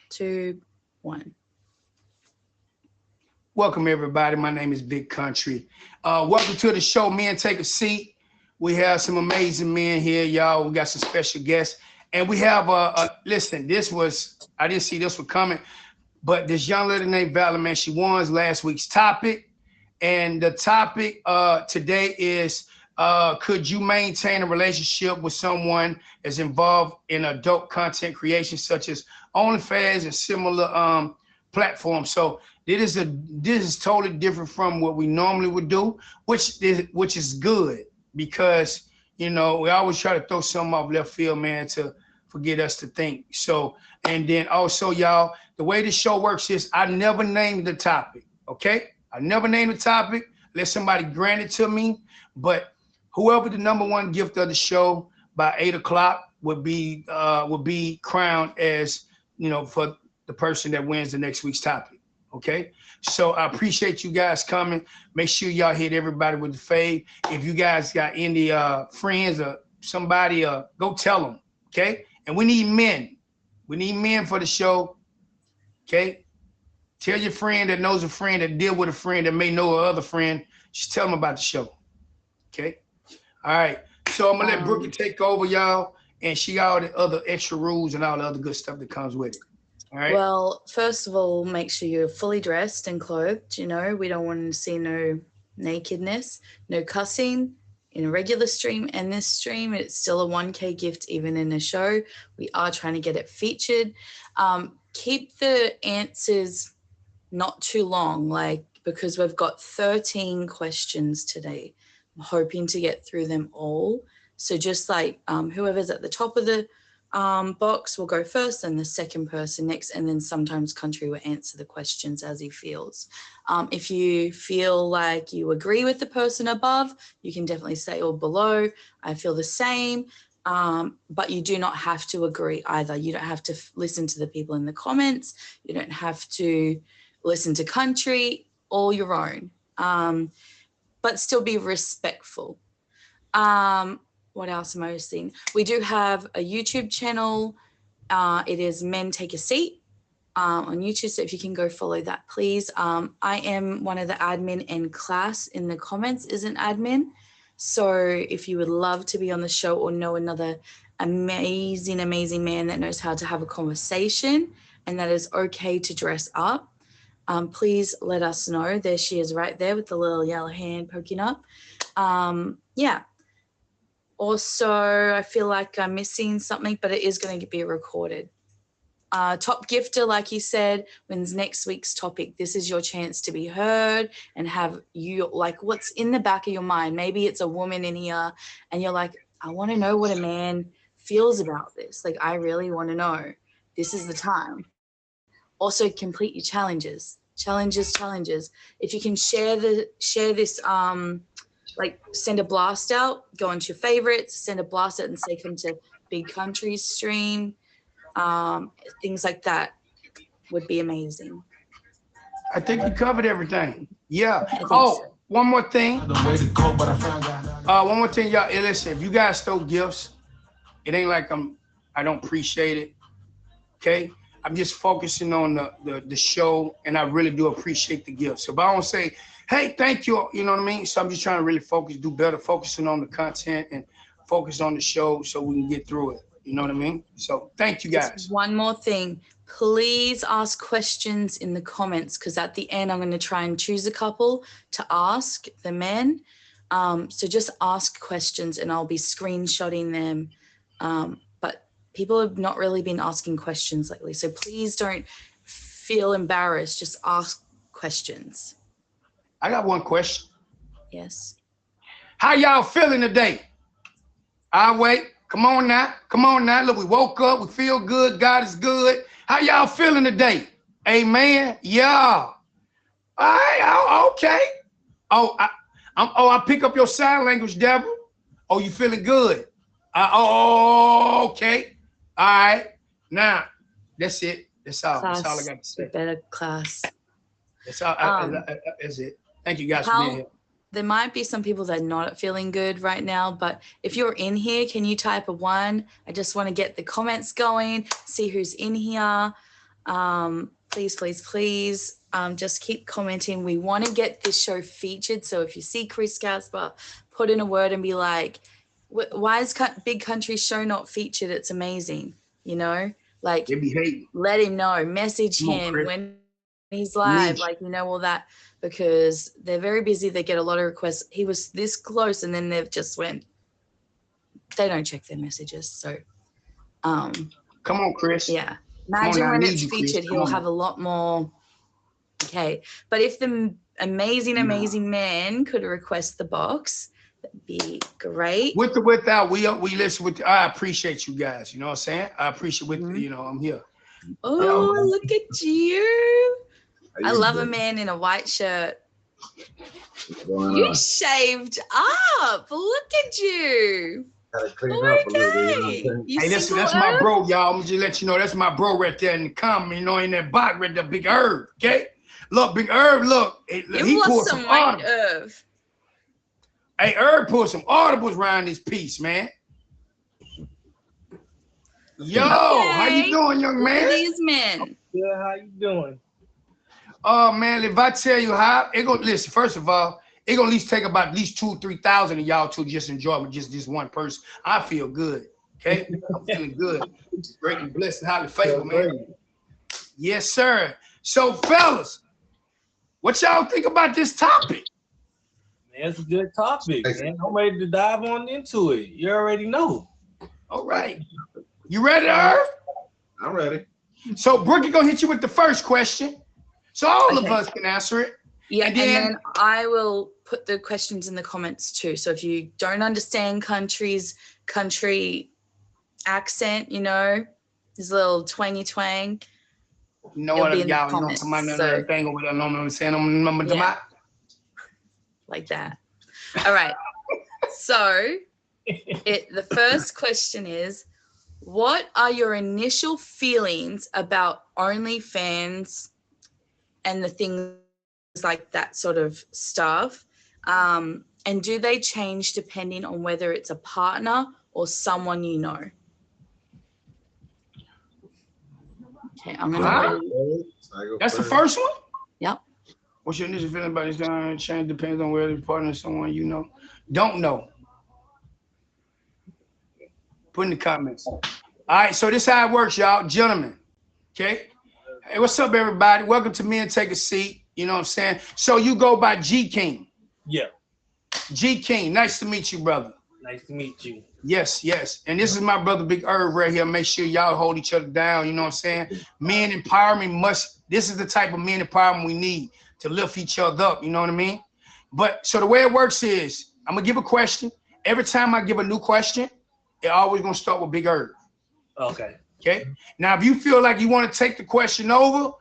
2, 1. Welcome, everybody. My name is Big Country. Welcome to the show, Men Take a Seat. We have some amazing men here, y'all. We got some special guests. And we have, listen, I didn't see this one coming, but this young lady named Valor, man, she won last week's topic. And the topic today is, could you maintain a relationship with someone that's involved in adult content creation, such as Onlyfans and similar platforms? So this is totally different from what we normally would do, which is good because we always try to throw something off left field, man, to forget us to think. So, and then also, y'all, the way this show works is I never name the topic. Okay, I never name the topic. Let somebody grant it to me, but whoever the number one gift of the show by 8 o'clock would be crowned as for the person that wins the next week's topic. Okay, so I appreciate you guys coming. Make sure y'all hit everybody with the fade. If you guys got any friends or somebody, go tell them. Okay, and we need men. We need men for the show. Okay, tell your friend that knows a friend that deal with a friend that may know another friend. Just tell them about the show. Okay. All right. So I'm gonna let Brookie take over, y'all, and she got all the other extra rules and all the other good stuff that comes with it. All right. Well, first of all, make sure you're fully dressed and clothed. We don't want to see no nakedness, no cussing in a regular stream. And this stream, it's still a 1K gift, even in a show. We are trying to get it featured. Keep the answers not too long, because we've got 13 questions today. I'm hoping to get through them all. So just whoever's at the top of the box will go first, and the second person next, and then sometimes Country will answer the questions as he feels. If you feel like you agree with the person above, you can definitely say, or below, I feel the same. But you do not have to agree either. You don't have to listen to the people in the comments. You don't have to listen to Country, all your own. But still be respectful. What else am I seeing? We do have a YouTube channel. It is Men Take a Seat on YouTube. So if you can go follow that, please. I am one of the admin, and Class in the comments is an admin. So if you would love to be on the show or know another amazing, amazing man that knows how to have a conversation and that is okay to dress up, please let us know. There she is right there with the little yellow hand poking up. Yeah. Also, I feel like I'm missing something, but it is going to be recorded. Top gifter, like you said, wins next week's topic. This is your chance to be heard and have you, what's in the back of your mind. Maybe it's a woman in here and you're like, I want to know what a man feels about this. I really want to know. This is the time. Also, complete your challenges. Challenges. If you can share this, send a blast out, go into your favorites, send a blast out and say, come to Big Country's stream. Things like that would be amazing. I think you covered everything. Yeah. So. One more thing. One more thing, y'all. Hey, listen, if you guys throw gifts, it ain't like I don't appreciate it. Okay. I'm just focusing on the show, and I really do appreciate the gifts. So if I don't say, hey, thank you, you know what I mean? So I'm just trying to really do better, focusing on the content and focus on the show so we can get through it. You know what I mean? So thank you guys. Just one more thing. Please ask questions in the comments, because at the end I'm going to try and choose a couple to ask the men. So just ask questions and I'll be screenshotting them. But people have not really been asking questions lately. So please don't feel embarrassed. Just ask questions. I got one question. Yes. How y'all feeling today? I'll wait. Come on now. Look, we woke up. We feel good. God is good. How y'all feeling today? Amen. Yeah. All right. Okay. I pick up your sign language, devil. Oh, you feeling good? Okay. All right. Now, that's it. That's all. Class, that's all I got to say. Better Class. That's all. That's it. Thank you guys for being here. There might be some people that are not feeling good right now, but if you're in here, can you type a 1? I just want to get the comments going, see who's in here. Please, please, please, just keep commenting. We want to get this show featured. So if you see Chris Casper, put in a word and be like, why is Big Country show not featured? It's amazing. You know, like, They be hating. let him know, message Come on, him Chris. when he's live, Niche. like, you know, all that, because they're very busy. They get a lot of requests. He was this close and then they've just went, they don't check their messages. So, Come on, Chris. yeah. Come on, Imagine I when need it's you, Chris. featured, Come he'll on. have a lot more. Okay. But if the amazing man could request the box, that'd be great. With or without, we listen with. I appreciate you guys. You know what I'm saying? I appreciate you know, I'm here. Oh, look at you. I love a doing? man in a white shirt. What's going You on? shaved up. Look at you. Gotta clean up a little bit, you know what I'm Okay. saying? You Hey, listen, single, that's my Herb? bro, y'all. I'm just let you know that's my bro right there in the comment, you know, in that box right there, Big Herb. Okay, look, Big Herb, look, You've he lost pulled some some weight, audibles. Irv. Hey, Herb pulled some audibles around this piece, man. Yo, how you doing, young Look at man? these men. Good, how you doing? Oh man, if I tell you how, it gonna listen. First of all, it gonna at least take about at least 2,000-3,000 of y'all to just enjoy with just this one person. I feel good. Okay, I'm feeling good. Great and blessed and highly favored, man. Yes, sir. So, fellas, what y'all think about this topic? Man, it's a good topic, man. I'm ready to dive on into it. You already know. All right. You ready, Irv? I'm ready. So, Brookie gonna hit you with the first question. So all of Okay. us can answer it. Yeah, And and then- then I will put the questions in the comments too. So if you don't understand country accent, you know, his little twangy twang, You know it'll what, be in the y'all know comments. somebody So thing over there, know what I'm saying? I'm Yeah. like that. All right. So the first question is, what are your initial feelings about OnlyFans and the things like that sort of stuff? And do they change depending on whether it's a partner or someone you know? Okay, I'm gonna Huh? read. That's the first one? Yep. What's your initial feeling about this? Change depends on whether it's partner or someone you know. Don't know. Put in the comments. All right, so this is how it works, y'all. Gentlemen, okay? Hey, what's up, everybody? Welcome to Me and Take a Seat. You know what I'm saying? So you go by G King. Yeah. G King, nice to meet you, brother. Nice to meet you. Yes, yes. And this is my brother, Big Irv, right here. Make sure y'all hold each other down. You know what I'm saying? Men empowerment this is the type of men empowerment we need to lift each other up. You know what I mean? But so the way it works is I'm going to give a question. Every time I give a new question, it always going to start with Big Irv. Okay. Okay. Now, if you feel like you want to take the question over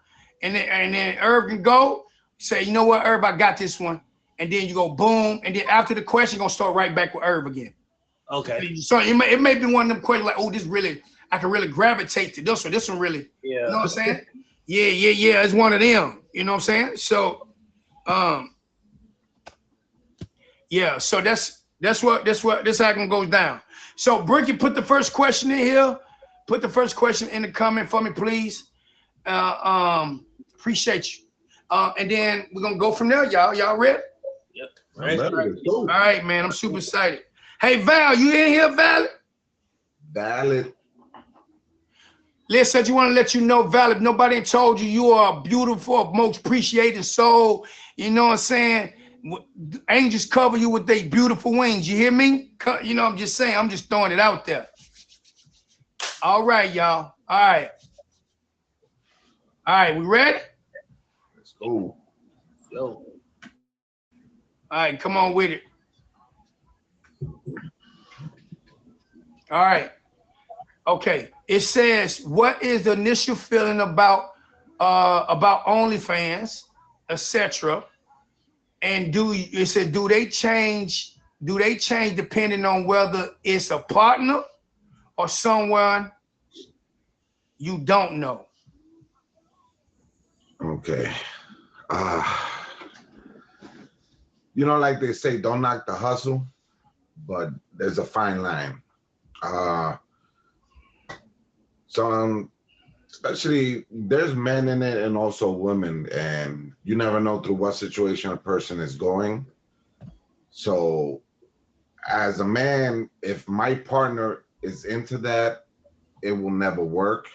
and then Irv can go, say, you know what, Irv, I got this one. And then you go boom. And then after the question, you're going to start right back with Irv again. Okay. So it may be one of them questions like, oh, this really, I can really gravitate to this one. This one really, Yeah. you know what I'm saying? Yeah. It's one of them. You know what I'm saying? So, yeah. So that's how it goes down. So, Bricky, put the first question in here. Put the first question in the comment for me, please. Appreciate you. And then we're gonna go from there, y'all. Y'all ready? Yep. Right. Right. All right, man. I'm super excited. Hey, Val, you in here, Val? Valid. Liz said you want to let you know, Val, if nobody told you, you are a beautiful, most appreciated soul. You know what I'm saying? Angels cover you with their beautiful wings. You hear me? You know, I'm just saying. I'm just throwing it out there. All right, y'all. All right. All right, we ready? Let's go. Yo. All right, come on with it. All right. Okay. It says, what is the initial feeling about OnlyFans, etc.? And it said, do they change depending on whether it's a partner or someone you don't know? Okay. You know, like they say, don't knock the hustle, but there's a fine line. Some especially there's men in it and also women, and you never know through what situation a person is going. So as a man, if my partner is into that, it will never work.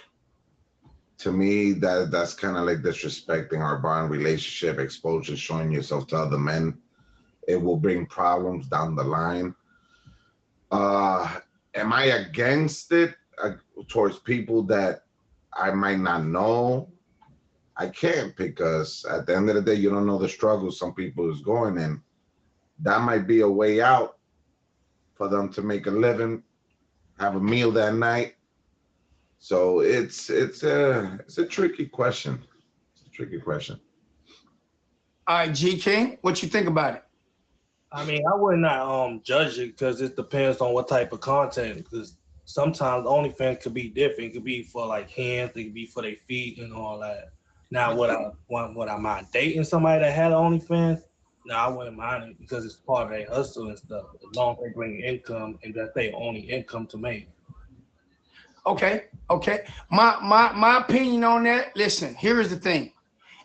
To me, that's kind of like disrespecting our bond relationship, exposure, showing yourself to other men. It will bring problems down the line. Uh, am I against it towards people that I might not know? I can't, because at the end of the day, you don't know the struggles some people is going in. That might be a way out for them to make a living, have a meal that night. So it's a tricky question. It's a tricky question. All right, G King, what you think about it? I mean, I would not judge it because it depends on what type of content. Because sometimes OnlyFans could be different. It could be for like hands, it could be for their feet and all that. Now, would I mind dating somebody that had OnlyFans? No, I wouldn't mind it because it's part of their hustle and stuff. As long as they bring income and that's their only income to make. Okay, okay. My opinion on that. Listen, here is the thing.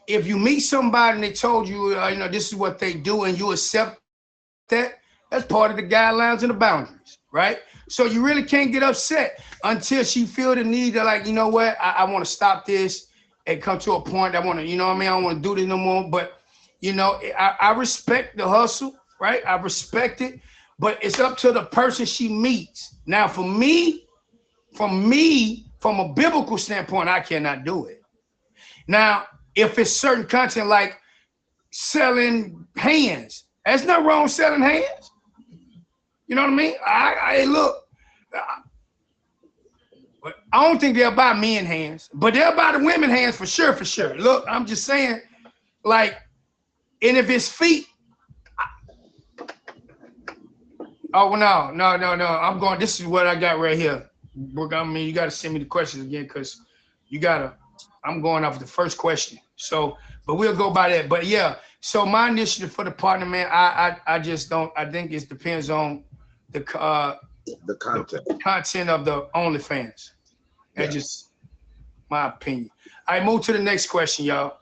If you meet somebody and they told you, this is what they do, and you accept that, that's part of the guidelines and the boundaries, right? So you really can't get upset until she feel the need to, like, you know what, I want to stop this and come to a point. I want to, I don't want to do this no more. But I respect the hustle, right? I respect it, but it's up to the person she meets. Now, from a biblical standpoint, I cannot do it. Now, if it's certain content like selling hands, there's nothing wrong with selling hands. You know what I mean? I look, I don't think they'll buy men hands, but they'll buy the women hands for sure, for sure. Look, I'm just saying, like, and if it's feet, oh no. I'm going. This is what I got right here. I mean, you got to send me the questions again because I'm going off the first question. So, but we'll go by that. But yeah, so my initiative for the partner, man, I just don't. I think it depends on the content of the OnlyFans. That's just my opinion. All right, move to the next question, y'all.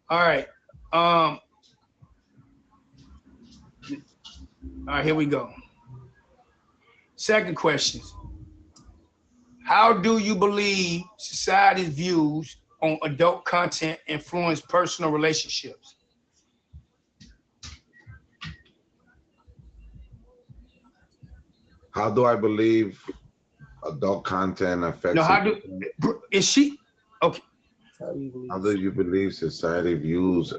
All right. All right, here we go. Second question. How do you believe society's views on adult content influence personal relationships? How do I believe adult content affects? No, is she okay? How do you believe society views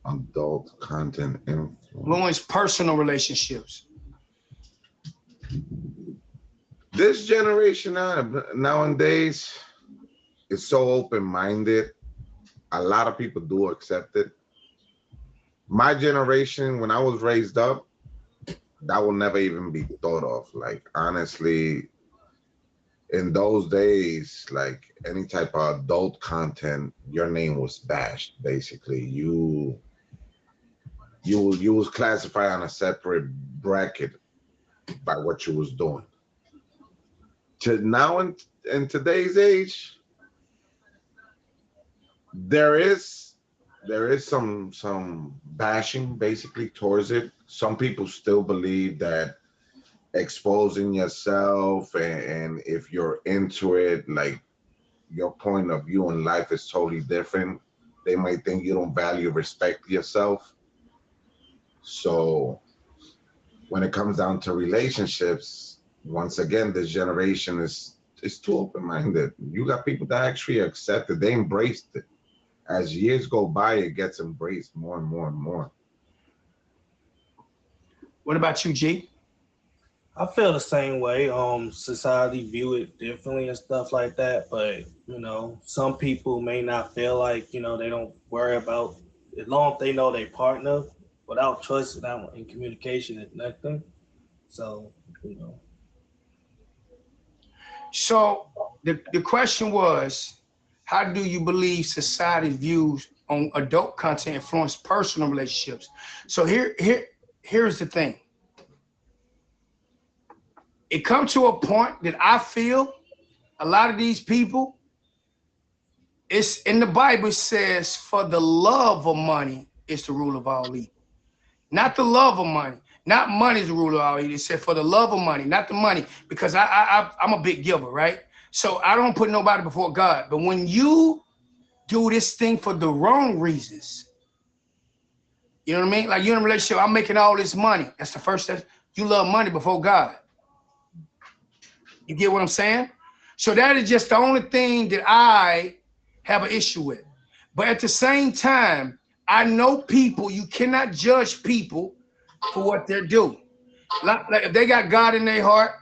adult content influence personal relationships? This generation nowadays is so open-minded. A lot of people do accept it. My generation, when I was raised up, that will never even be thought of. Like, honestly, in those days, like any type of adult content, your name was bashed. Basically, you was classified on a separate bracket by what you was doing. To now in today's age, there is some bashing basically towards it. Some people still believe that exposing yourself and if you're into it, like your point of view in life is totally different. They might think you don't value, respect yourself. So when it comes down to relationships, once again, this generation is too open-minded. You got people that actually accept it, they embraced it. As years go by, it gets embraced more and more and more. What about you, G? I feel the same way. Society view it differently and stuff like that. But some people may not feel like they don't worry about, as long as they know their partner, without trust and communication is nothing. So So the question was, how do you believe society's views on adult content influence personal relationships? So here's the thing. It comes to a point that I feel a lot of these people It's in the Bible, it says, for the love of money is the rule of all evil. Not the love of money. Not money is the rule of all evil. It said for the love of money, not the money, because I'm a big giver, right? So I don't put nobody before God. But when you do this thing for the wrong reasons, you know what I mean? Like you're in a relationship, I'm making all this money. That's the first step. You love money before God. You get what I'm saying? So that is just the only thing that I have an issue with. But at the same time, I know people, you cannot judge people for what they're doing. Like if they got God in their heart,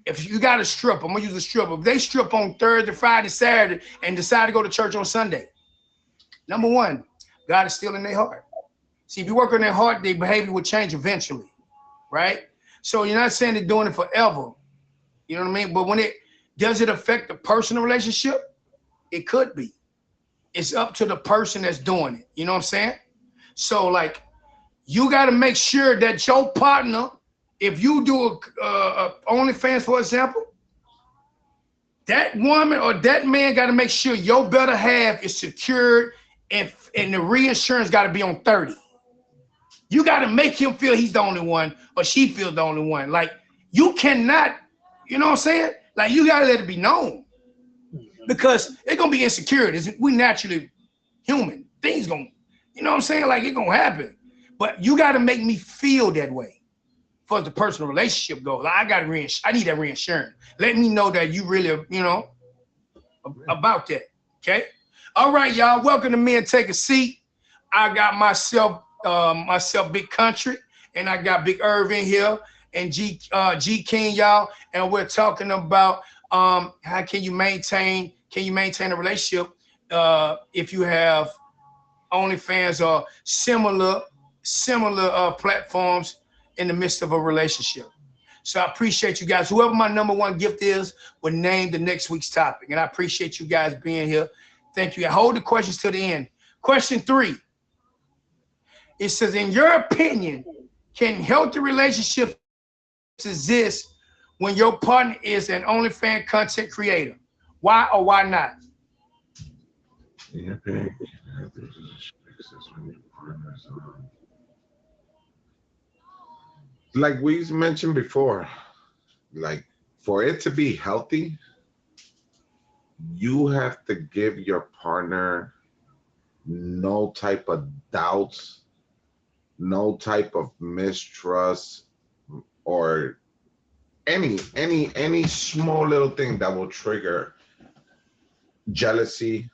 if you got a strip, I'm gonna use a strip. If they strip on Thursday, Friday, Saturday, and decide to go to church on Sunday, number one, God is still in their heart. See, if you work on their heart, their behavior will change eventually, right? So you're not saying they're doing it forever. You know what I mean? But when does it affect the personal relationship? It could be. It's up to the person that's doing it. You know what I'm saying? So like, you got to make sure that your partner, if you do a OnlyFans, for example, that woman or that man got to make sure your better half is secured and the reinsurance got to be on 30. You got to make him feel he's the only one or she feels the only one. Like you cannot, you know what I'm saying? Like you got to let it be known because it's going to be insecurities. We naturally human. Things going to, you know what I'm saying? Like it's going to happen. But you got to make me feel that way for the personal relationship goes. Like, I need that reinsurance. Let me know that you really, you know, about that. Okay. All right, y'all. Welcome to Men Take a Seat. I got myself, Big Country, and I got Big Irv in here and G King, y'all. And we're talking about how can you maintain a relationship if you have OnlyFans or similar platforms in the midst of a relationship. So I appreciate you guys. Whoever my number one gift is will name the next week's topic. And I appreciate you guys being here. Thank you. I hold the questions to the end. Question 3. It says, in your opinion, can healthy relationships exist when your partner is an OnlyFans content creator? Why or why not? In your opinion, healthy relationships exist when your partners like we mentioned before, like for it to be healthy, you have to give your partner no type of doubts, no type of mistrust, or any small little thing that will trigger jealousy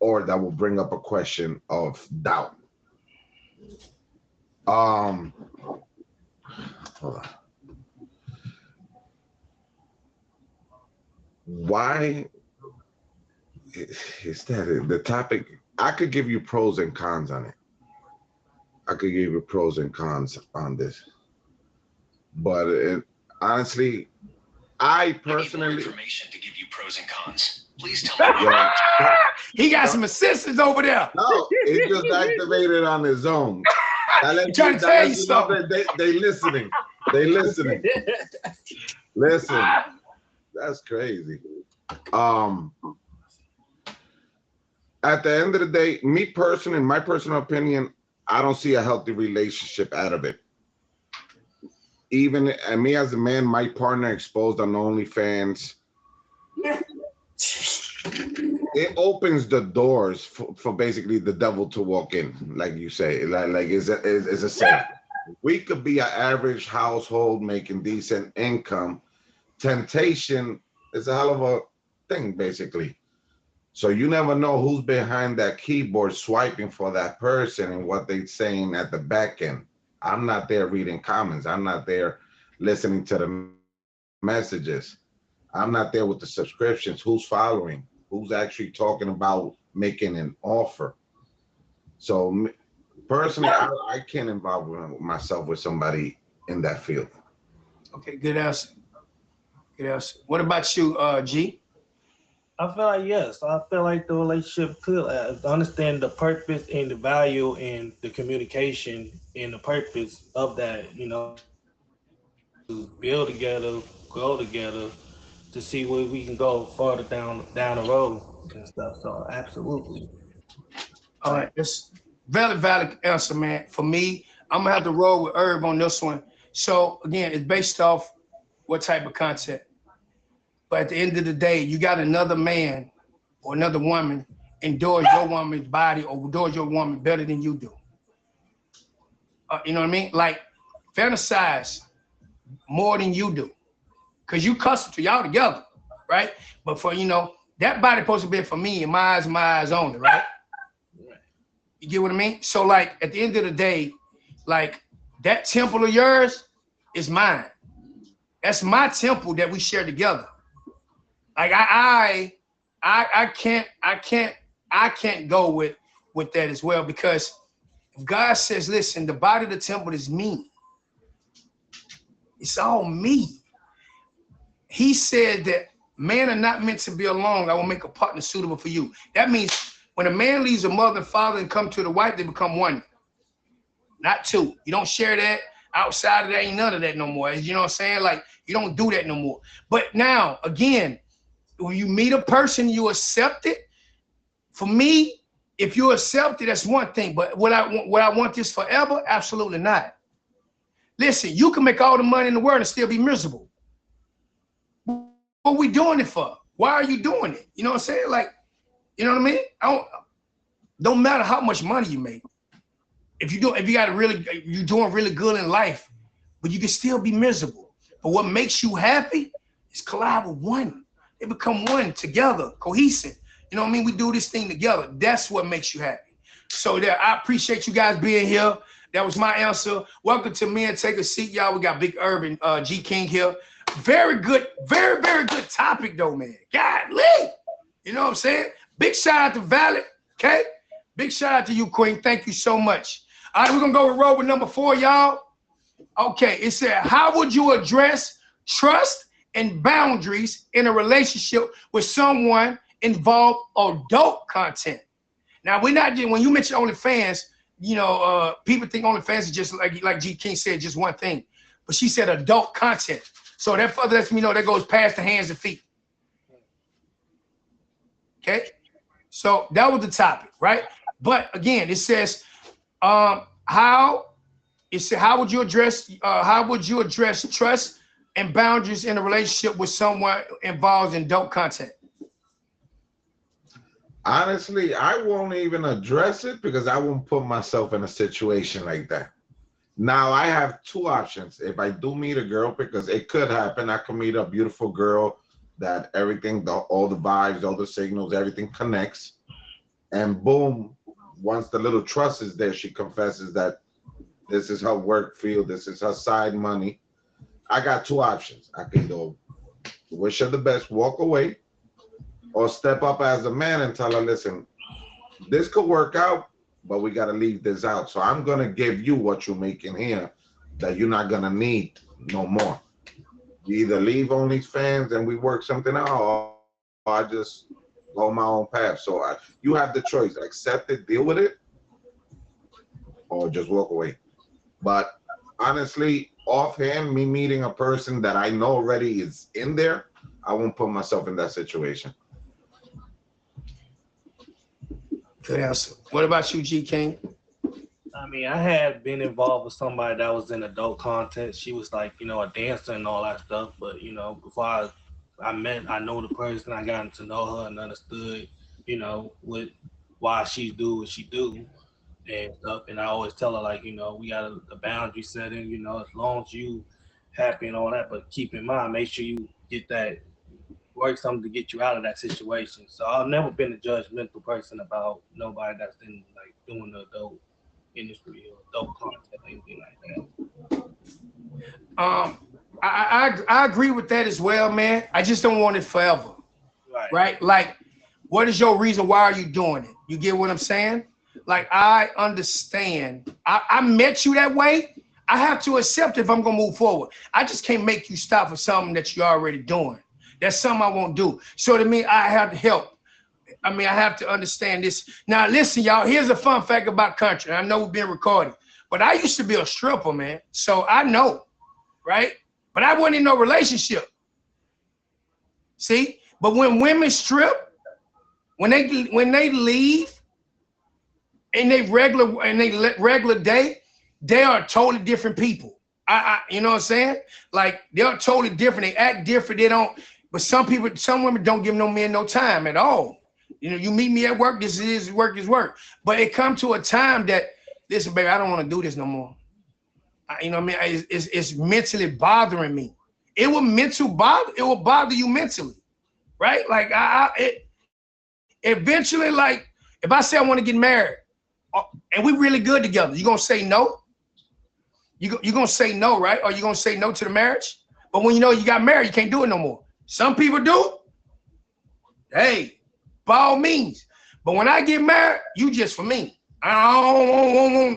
or that will bring up a question of doubt. Hold on. Why is that the topic? I could give you pros and cons on it. I could give you pros and cons on this, but honestly, I personally information to give you pros and cons. Please tell me. yeah, He got some assistants over there. no, it just activated on its own. He's trying to tell you something. They listening. They listening. Listen, that's crazy. At the end of the day, me personally, in my personal opinion, I don't see a healthy relationship out of it. Even and me as a man, my partner exposed on OnlyFans, it opens the doors for basically the devil to walk in, like you say. Like is a saying. We could be an average household making decent income. Temptation is a hell of a thing, basically. So you never know who's behind that keyboard swiping for that person and what they're saying at the back end. I'm not there reading comments. I'm not there listening to the messages. I'm not there with the subscriptions. Who's following? Who's actually talking about making an offer? So personally, I can't involve myself with somebody in that field. Okay, good answer. Good answer. What about you, G? I feel like yes. I feel like the relationship could understand the purpose and the value and the communication and the purpose of that. You know, to build together, grow together, to see where we can go further down the road. and stuff. So absolutely. All right, that's valid answer, man. For me, I'm gonna have to roll with Herb on this one. So again, it's based off what type of content. But at the end of the day, you got another man or another woman endorse your woman's body or endorse your woman better than you do. You know what I mean? Like fantasize more than you do, cause you custom to y'all together, right? But for that body supposed to be for me and my eyes only, right? You get what I mean? So like at the end of the day, like that temple of yours is mine. That's my temple that we share together. Like I can't go with that as well, because if God says, listen, the body of the temple is me. It's all me. He said that men are not meant to be alone. I will make a partner suitable for you. That means when a man leaves a mother and father and come to the wife, they become one, not two. You don't share that. Outside of that, ain't none of that no more. You know what I'm saying? Like, you don't do that no more. But now, again, when you meet a person, you accept it. For me, if you accept it, that's one thing. But would I want this forever? Absolutely not. Listen, you can make all the money in the world and still be miserable. What are we doing it for? Why are you doing it? You know what I'm saying? Like, you know what I mean? Don't matter how much money you make. If you're doing really good in life, but you can still be miserable. But what makes you happy is collide with one. They become one together, cohesive. You know what I mean? We do this thing together. That's what makes you happy. So there, I appreciate you guys being here. That was my answer. Welcome to Men Take a Seat, y'all. We got Big Urban, G King here. Very good, very, very good topic though, man. Golly. You know what I'm saying? Big shout out to Valid, okay? Big shout out to you, Queen. Thank you so much. All right, we're gonna go with roll with number 4, y'all. Okay, it said, how would you address trust and boundaries in a relationship with someone involved adult content? Now, we're not just, when you mention OnlyFans, people think OnlyFans is just like G King said, just one thing. But she said adult content. So that further lets me know that goes past the hands and feet. Okay, so that was the topic, right? But again, it says, how would you address trust and boundaries in a relationship with someone involved in adult content? Honestly, I won't even address it because I won't put myself in a situation like that. Now, I have two options. If I do meet a girl, because it could happen, I could meet a beautiful girl that everything, all the vibes, all the signals, everything connects. And boom, once the little trust is there, she confesses that this is her work field, this is her side money. I got two options. I can go wish her the best, walk away, or step up as a man and tell her, listen, this could work out, but we got to leave this out. So I'm going to give you what you make in here that you're not going to need no more. You either leave OnlyFans and we work something out, or I just go my own path. So you have the choice. Accept it, deal with it, or just walk away. But honestly, offhand, me meeting a person that I know already is in there, I won't put myself in that situation. Good answer. What about you, G King? I mean, I had been involved with somebody that was in adult content. She was like, a dancer and all that stuff. But, before I know the person, I got to know her and understood, what why she do what she do and stuff. And I always tell her, like, we got a boundary setting, as long as you happy and all that. But keep in mind, make sure you get that, work something to get you out of that situation. So I've never been a judgmental person about nobody that's in, like, doing the adult industry or adult content or anything like that. I agree with that as well, man. I just don't want it forever. Right? Like, what is your reason? Why are you doing it? You get what I'm saying? Like, I understand. I met you that way. I have to accept it if I'm gonna move forward. I just can't make you stop for something that you're already doing. That's something I won't do. So to me, I have to help. I mean, I have to understand this. Now, listen, y'all, here's a fun fact about country. I know we've been recording, but I used to be a stripper, man. So I know, right? But I wasn't in no relationship. See? But when women strip, when they leave and they regular day, they are totally different people. You know what I'm saying? Like they're totally different. They act different. They don't. But some women don't give no men no time at all. You know, you meet me at work. This is work is work. But it come to a time that, listen, baby, I don't want to do this no more. You know what I mean? It's mentally bothering me. It will bother you mentally, right? Like eventually, like if I say I want to get married, and we really good together, you gonna say no? You gonna say no, right? Or you gonna say no to the marriage? But when you know you got married, you can't do it no more. Some people do. Hey, by all means. But when I get married, you just for me. I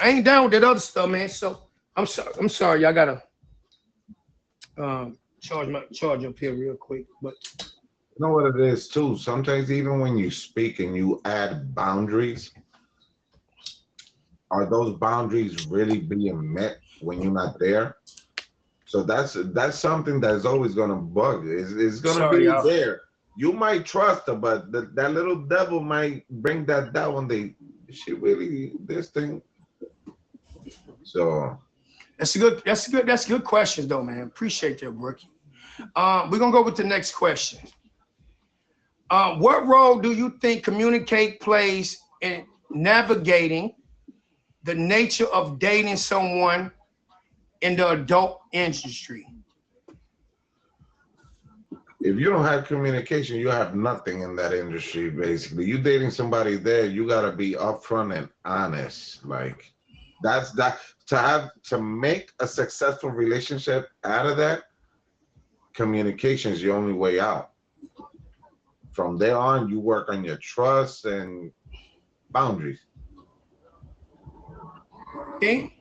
ain't down with that other stuff, man. So I'm sorry, y'all gotta charge up here real quick. But you know what it is too? Sometimes even when you speak and you add boundaries, are those boundaries really being met when you're not there? So that's something that's always gonna bug. It's gonna be there. You might trust her, but that little devil might bring that down. Is she really this thing? So that's good questions though, man. Appreciate that, Brookie. We're gonna go with the next question. What role do you think communicate plays in navigating the nature of dating someone in the adult industry? If you don't have communication, you have nothing in that industry, basically. You dating somebody there, you gotta be upfront and honest. Like that's to make a successful relationship out of that, communication is the only way out. From there on, you work on your trust and boundaries. Okay.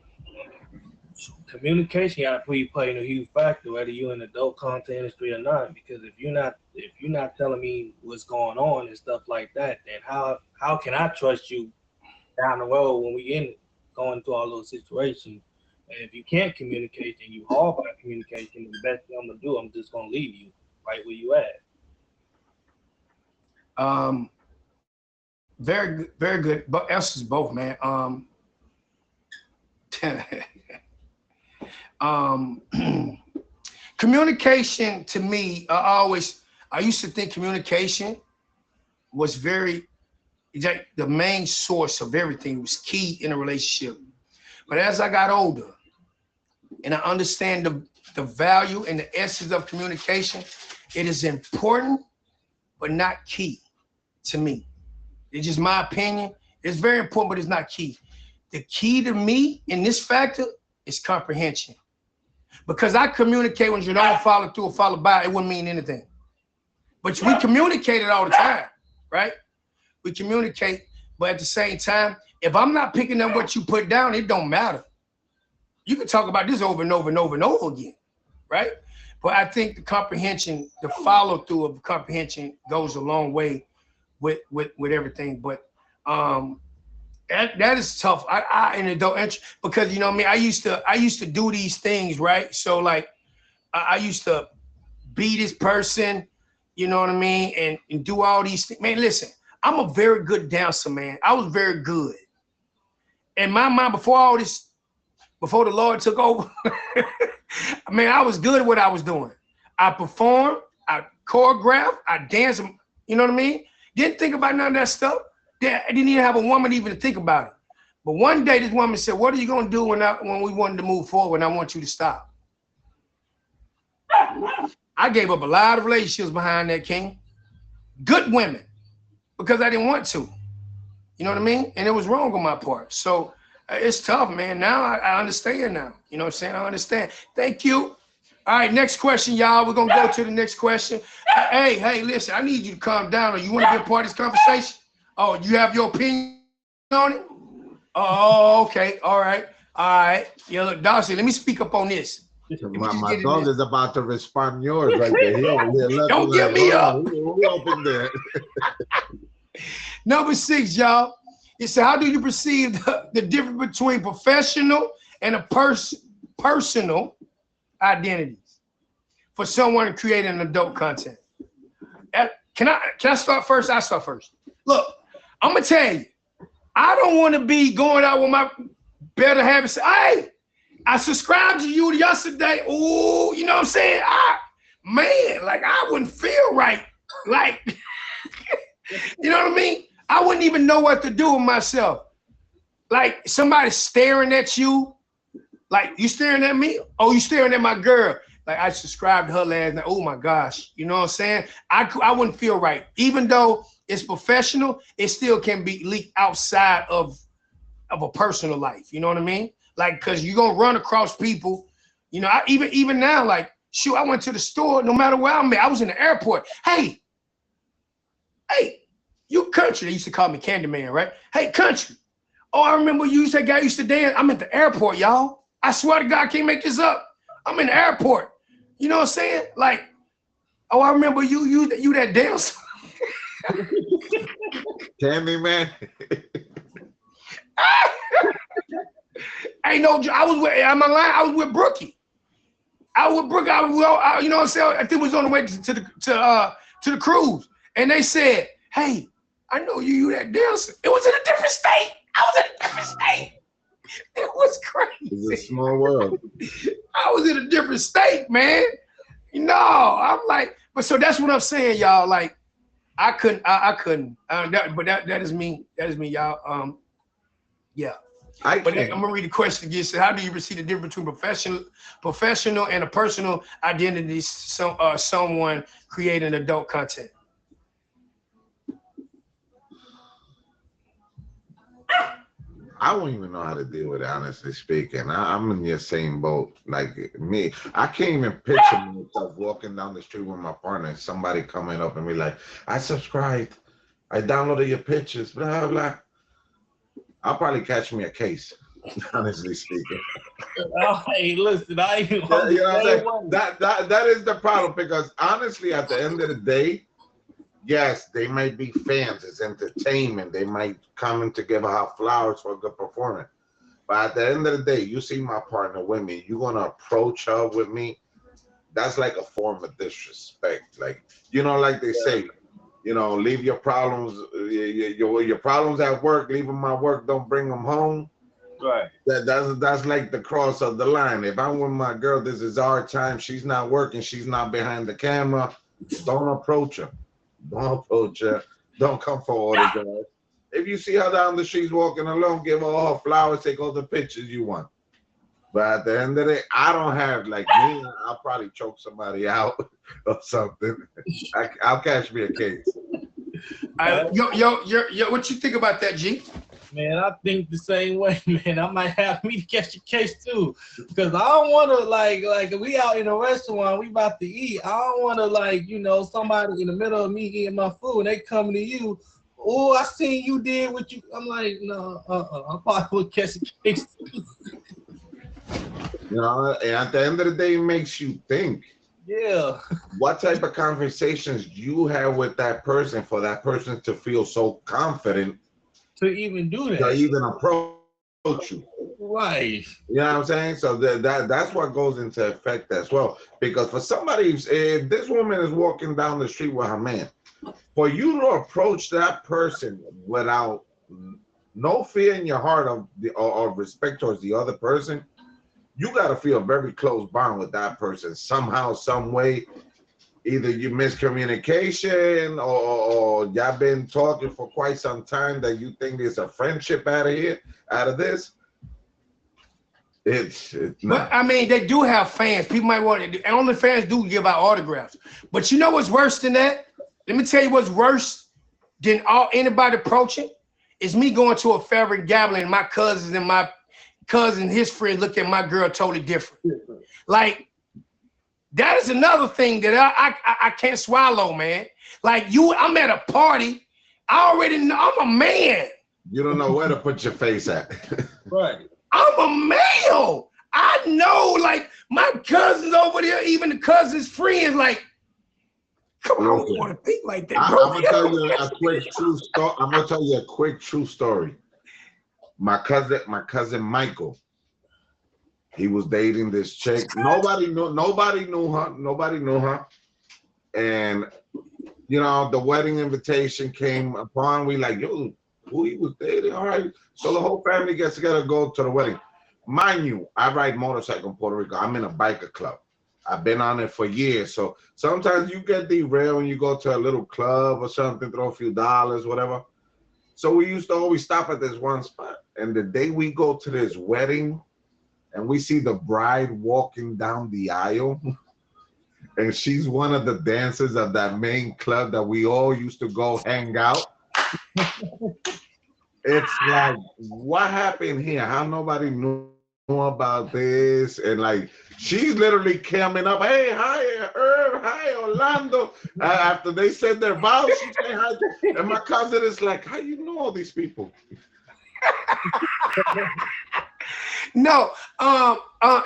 Communication got to play a huge factor, whether you're in the adult content industry or not. Because if you're not telling me what's going on and stuff like that, then how can I trust you down the road when we going through all those situations? And if you can't communicate and you all about communication, the best thing I'm gonna do, I'm just gonna leave you right where you at. Very good. But answers both, man. Communication to me, I used to think communication was the main source of everything, was key in a relationship. But as I got older and I understand the value and the essence of communication, it is important, but not key to me. It's just my opinion. It's very important, but it's not key. The key to me in this factor is comprehension. Because I communicate when you don't follow through or follow by, it wouldn't mean anything. But we communicate it all the time, right? We communicate, but at the same time, if I'm not picking up what you put down, it don't matter. You can talk about this over and over and over and over again, right? But I think the comprehension, the follow through of comprehension goes a long way with everything. But that is tough. I in adult entry, because you know what I mean, I used to do these things, right? So like I used to be this person, you know what I mean, and do all these things. Man, listen, I'm a very good dancer, man. I was very good. In my mind, before the Lord took over, man, I was good at what I was doing. I performed, I choreographed, I danced, you know what I mean? Didn't think about none of that stuff. I didn't even have a woman even to think about it. But one day this woman said, what are you gonna do when we wanted to move forward and I want you to stop? I gave up a lot of relationships behind that, King. Good women, because I didn't want to. You know what I mean? And it was wrong on my part. So it's tough, man. Now I understand now. You know what I'm saying? I understand. Thank you. All right, next question, y'all. We're gonna go to the next question. Hey, listen, I need you to calm down. Or you want to be a part of this conversation? Oh, you have your opinion on it? Oh, okay. All right. Yeah, look, Darcy, let me speak up on this. My dog is about to respond yours right there. Don't get me up. Who opened there? Number 6, y'all. It said, how do you perceive the difference between professional and a personal identities for someone creating adult content? Can I start first? I start first. Look, I'm gonna tell you, I don't want to be going out with my better habits. Hey, I subscribed to you yesterday. Oh, you know what I'm saying? Man, like I wouldn't feel right. Like, you know what I mean? I wouldn't even know what to do with myself. Like somebody staring at you. Like, you staring at me? Oh, you staring at my girl. Like, I subscribed to her last night. Oh my gosh. You know what I'm saying? I wouldn't feel right. Even though it's professional, it still can be leaked outside of a personal life. You know what I mean? Like, cause you're gonna run across people. You know, even now, like, shoot, I went to the store, no matter where I'm at. I was in the airport. Hey, you country. They used to call me Candyman, right? Hey, country. Oh, I remember you that guy used to dance. I'm at the airport, y'all. I swear to God, I can't make this up. I'm in the airport. You know what I'm saying? Like, oh, I remember you that dance. Candyman. Ain't no, I was with, am I lying? I was with Brookie. I was with Brookie. You know what I'm saying? I think it was on the way to the cruise. And they said, hey, I know you that dancer. It was in a different state. I was in a different state. It was crazy. It's a small world. I was in a different state, man. No, I'm like, but so that's what I'm saying, y'all. Like, I couldn't. But that is me. That is me, y'all. Yeah. I'm gonna read the question again. So, how do you perceive the difference between professional and a personal identity? Someone creating adult content. I don't even know how to deal with it, honestly speaking. I'm in the same boat. Like me, I can't even picture myself walking down the street with my partner and somebody coming up and be like, I subscribed, I downloaded your pictures, blah, blah. I'll probably catch me a case, honestly speaking. Hey, listen, I ain't You know what I'm saying? That is the problem, because honestly, at the end of the day, yes, they might be fans. It's entertainment. They might come in to give her flowers for a good performance. But at the end of the day, you see my partner with me, you're going to approach her with me. That's like a form of disrespect. Like, you know, like they say, you know, leave your problems, your problems at work, leave them at work, don't bring them home. Right. That's like the cross of the line. If I'm with my girl, this is our time. She's not working. She's not behind the camera. Don't approach her. Don't approach her. Don't come for autographs. If you see her down the street walking alone, give her all her flowers, take all the pictures you want. But at the end of the day, I don't have, like me, I'll probably choke somebody out or something. I'll catch me a case. Yo, what you think about that, G? Man, I think the same way, man. I might have me to catch a case too, because I don't want to like we out in a restaurant, we about to eat. I don't want to like, you know, somebody in the middle of me eating my food and they coming to you. Oh, I seen you did what you. I'm like, no, I probably would catch a case too. You know, and at the end of the day, it makes you think. Yeah. What type of conversations you have with that person for that person to feel so confident To even do that. to even approach you. Right. You know what I'm saying? So that's what goes into effect as well. Because for somebody, if this woman is walking down the street with her man, for you to approach that person without no fear in your heart or respect towards the other person, you got to feel a very close bond with that person somehow, some way. Either you miscommunication or y'all been talking for quite some time that you think there's a friendship out of this. It's not. But I mean, they do have fans. People might want to. Onlyfans do give out autographs. But you know what's worse than that? Let me tell you what's worse than anybody approaching is me going to a favorite gambling and my cousins and my cousin, his friend looked at my girl totally different. Like, that is another thing that I can't swallow, man. Like I'm at a party. I already know I'm a man. You don't know where to put your face at. Right. I'm a male. I know, like, my cousins over there, even the cousins' friends, like, come on, I don't want to think like that, bro. I'm gonna tell you a quick true story. I'm gonna tell you a quick true story. My cousin Michael, he was dating this chick. Nobody knew her. And You know, the wedding invitation came upon. We like, yo, who he was dating? All right. So the whole family gets together, go to the wedding. Mind you, I ride motorcycle in Puerto Rico. I'm in a biker club. I've been on it for years. So sometimes you get derailed when you go to a little club or something, throw a few dollars, whatever. So we used to always stop at this one spot. And the day we go to this wedding and we see the bride walking down the aisle, and she's one of the dancers of that main club that we all used to go hang out. It's like, what happened here? How nobody knew about this? And like, she's literally coming up, hey, hi, Herb, hi, Orlando. After they said their vows, she said hi. And my cousin is like, how you know all these people? No,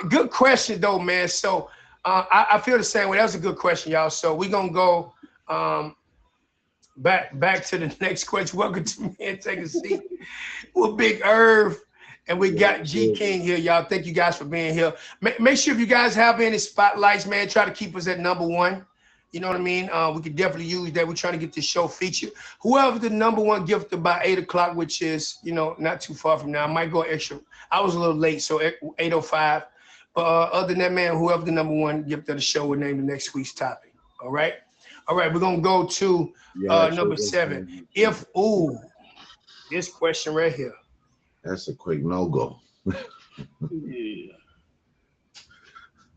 good question though, man. So I feel the same way. That was a good question, y'all. So we're gonna go back to the next question. Welcome to Man Take a Seat with Big Irv, and we got G King here, y'all. Thank you guys for being here. Make sure if you guys have any spotlights, man, try to keep us at #1. You know what I mean? We could definitely use that. We're trying to get this show featured. Whoever the #1 gifted by 8 o'clock, which is, you know, not too far from now. I might go extra. I was a little late, so 8:05. But other than that, man, whoever the #1 gift of the show will name the next week's topic. All right? All right, we're going to go to number 7. This question right here. That's a quick no-go. Yeah.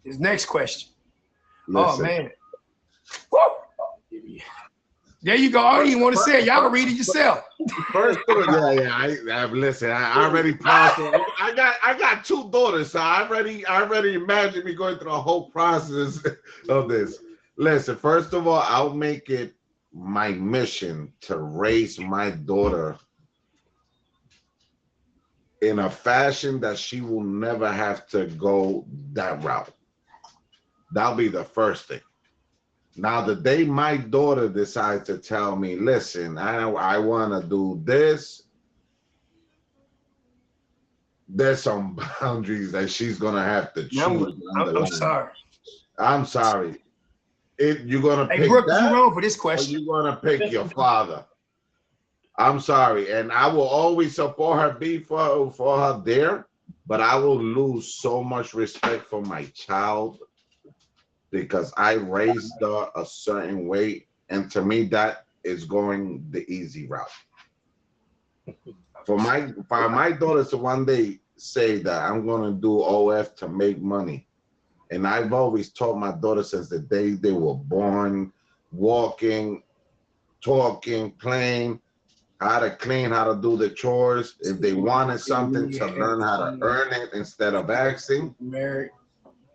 This next question. Listen. Oh, man. Woo! There you go. I don't even want to say it. Y'all can read it yourself. First of all, yeah. Listen, I already processed. I got 2 daughters, so I already imagined me going through the whole process of this. Listen, first of all, I'll make it my mission to raise my daughter in a fashion that she will never have to go that route. That'll be the first thing. Now, the day my daughter decides to tell me, listen, I want to do this, there's some boundaries that she's going to have to choose. I'm sorry. I'm sorry. You're going to pick Brooke, that, you wrong for this question. or you're going to pick your father. I'm sorry. And I will always support her, be for her there, but I will lose so much respect for my child because I raised her a certain way, and to me that is going the easy route. For my daughters to one day say that I'm gonna do OF to make money, and I've always taught my daughters since the day they were born, walking, talking, playing, how to clean, how to do the chores. If they wanted something, to learn how to earn it instead of asking.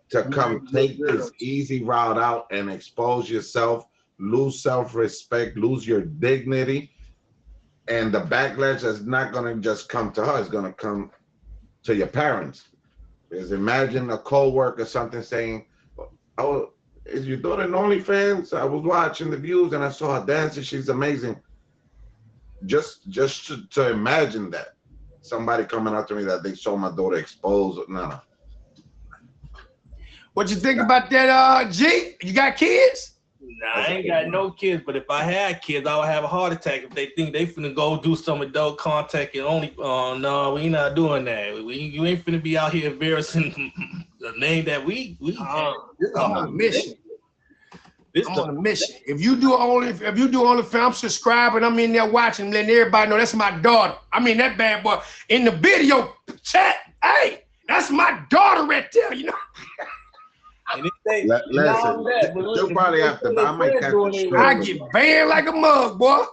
To come take this easy route out and expose yourself, lose self-respect, lose your dignity. And the backlash is not going to just come to her, it's going to come to your parents. Because imagine a co-worker or something saying, oh, is your daughter in Onlyfans? I was watching the views and I saw her dancing, she's amazing. Just to imagine that. Somebody coming up to me that they saw my daughter exposed, no. What you think about that, G? You got kids? Nah, I ain't got no kids, but if I had kids, I would have a heart attack if they think they finna go do some adult contact and only. No, we not doing that. You ain't finna be out here embarrassing the name that we. I'm on a mission. I'm on a mission. If you do OnlyFans, I'm subscribing. I'm in there watching, letting everybody know that's my daughter. I mean that bad boy in the video chat. Hey, that's my daughter right there. You know. And if they, listen, you'll probably have to. I might have to. I get banned like a mug, boy.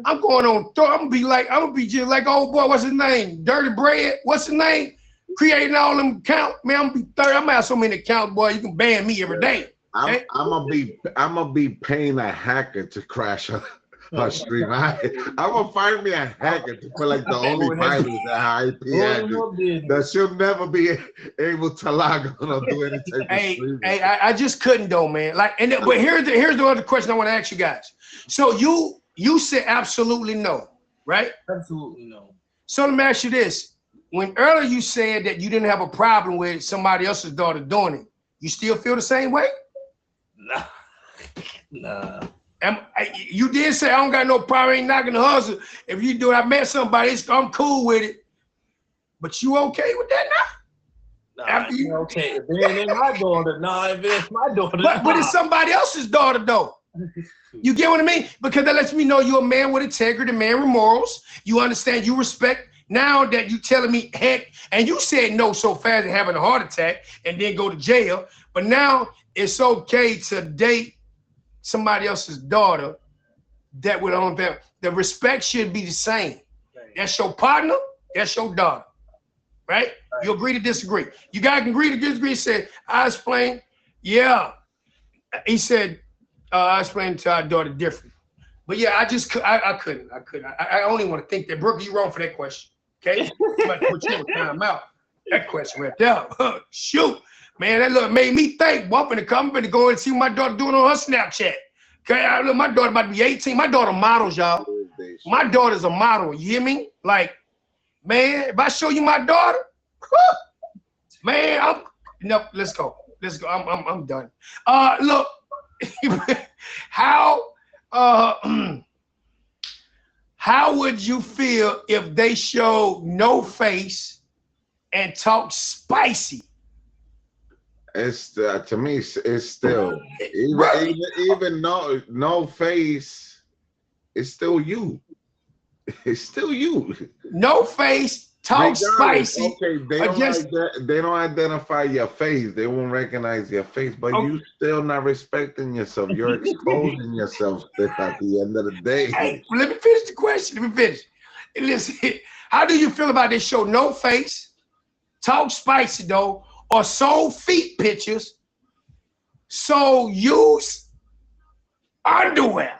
I'm going on. I'm gonna be just like old boy. What's his name? Dirty Bread. What's his name? Creating all them accounts. Man, I'm gonna be 30. I'm gonna have so many accounts, boy. You can ban me every day. I'm gonna be paying a hacker to crash her stream. I'm gonna find me a hacker to put like the only virus that IP address that she'll never be able to log on or do anything. Hey, I just couldn't though, man. Like, but here's the other question I want to ask you guys. So you said absolutely no, right? Absolutely no. So let me ask you this: when earlier you said that you didn't have a problem with somebody else's daughter doing it, you still feel the same way? Nah. You did say I don't got no problem, ain't knocking the hustle. If you do, I met somebody, I'm cool with it. But you okay with that now? Nah, after you okay. If it ain't my daughter, if it's my daughter. But it's somebody else's daughter though. You get what I mean? Because that lets me know you're a man with integrity, a man with morals. You understand, you respect. Now that you telling me heck, and you said no so fast and having a heart attack and then go to jail, but now it's okay to date somebody else's daughter that would own them. The respect should be the same. That's your partner, that's your daughter. Right? You agree to disagree. You guys can agree to disagree. He said, I explained, yeah. He said, I explained to our daughter different. But yeah, I couldn't. I only want to think that. Brooke, you wrong for that question. Okay? Somebody put you on timeout. That question right there. Shoot. Man, that look made me think. Well, I'm finna go and see what my daughter doing on her Snapchat. Okay, look, my daughter about to be 18. My daughter models, y'all. My daughter's a model. You hear me? Like, man, if I show you my daughter, man, no, let's go. I'm done. Look, how would you feel if they showed no face and talk spicy? It's to me, it's still even no face. It's still you. It's still you. No face, talk spicy. Okay, they don't identify your face. They won't recognize your face, but you still not respecting yourself. You're exposing yourself at the end of the day. Hey, let me finish the question. Listen, how do you feel about this show? No face, talk spicy though, or sold feet pictures, so use underwear?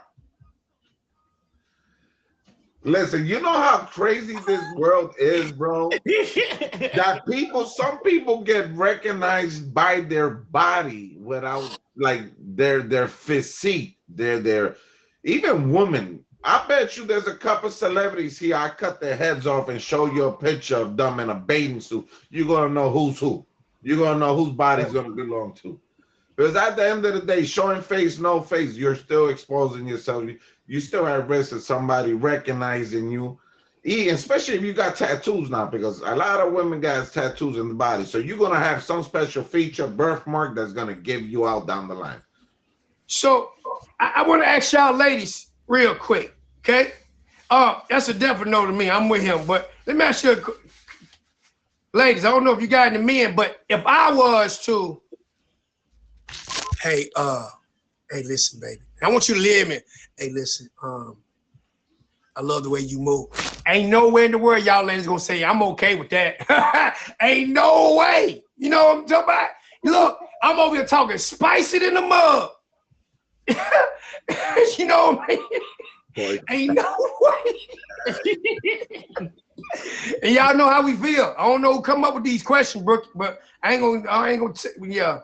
Listen, you know how crazy this world is, bro? That some people get recognized by their body without like their physique, their even women. I bet you there's a couple celebrities here. I cut their heads off and show you a picture of them in a bathing suit. You're gonna know who's who. You're gonna know whose body's gonna belong to. Because at the end of the day, showing face, no face, you're still exposing yourself. You still at risk of somebody recognizing you, especially if you got tattoos now, because a lot of women got tattoos in the body. So you're going to have some special feature, birthmark, that's going to give you out down the line. So I want to ask y'all ladies real quick, okay? That's a definite no to me. I'm with him. But let me ask you, ladies, I don't know if you got any men, but if I was to, hey, listen, baby. I want you to live me. Hey, listen, I love the way you move. Ain't nowhere in the world y'all ladies gonna say I'm okay with that. Ain't no way. You know what I'm talking about? Look, I'm over here talking spice it in the mug. You know what I mean? Ain't no way. And y'all know how we feel. I don't know who come up with these questions, Brooke, but I ain't gonna yeah.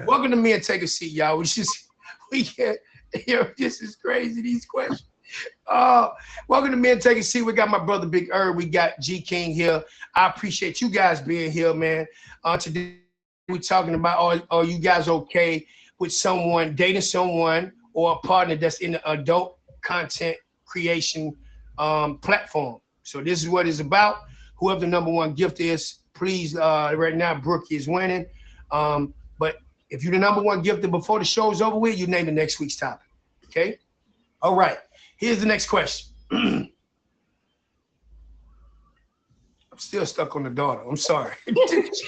Welcome to Me and Take a Seat, y'all. This is crazy, these questions. Welcome to Me and Take a Seat. We got my brother Big Herb. We got G King here. I appreciate you guys being here, man. Today we're talking about are you guys okay with someone, dating someone or a partner that's in the adult content creation platform. So this is what it's about. Whoever the number one gift is, please, right now, Brooke is winning. But if you're the number one gifted before the show's over with, you name the next week's topic. Okay? All right. Here's the next question. I'm still stuck on the daughter. I'm sorry. It's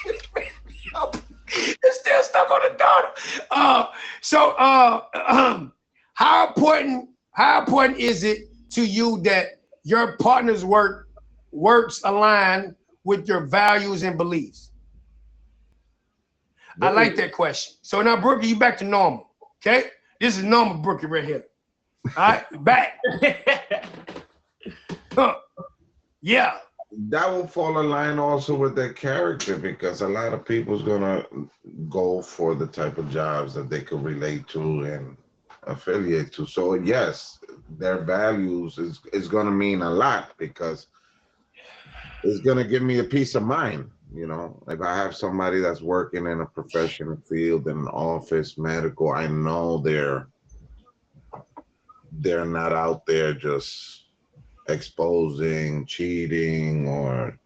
still stuck on the daughter. How important is it to you that your partner's works align with your values and beliefs? I like that question. So now, Brookie, you back to normal. Okay? This is normal Brookie right here. All right, back. Yeah. That will fall in line also with their character, because a lot of people's gonna go for the type of jobs that they could relate to and affiliate to. So yes, their values is gonna mean a lot, because it's gonna give me a peace of mind. You know, if I have somebody that's working in a professional field, in an office, medical, I know they're not out there just exposing, cheating, or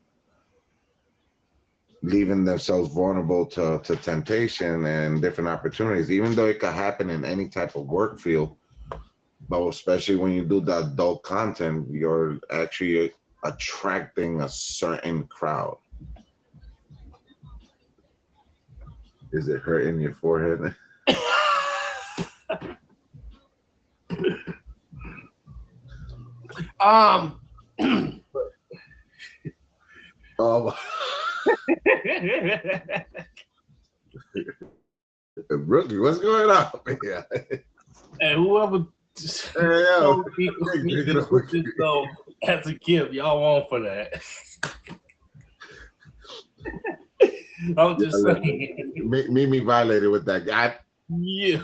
leaving themselves vulnerable to temptation and different opportunities, even though it could happen in any type of work field. But especially when you do the adult content, you're actually attracting a certain crowd. Is it hurting your forehead? Oh, Rookie, what's going on? Yeah. And whoever Hey, yo. told me to put this as a gift, y'all want for that. I'm just saying. Mimi violated with that guy. Yeah.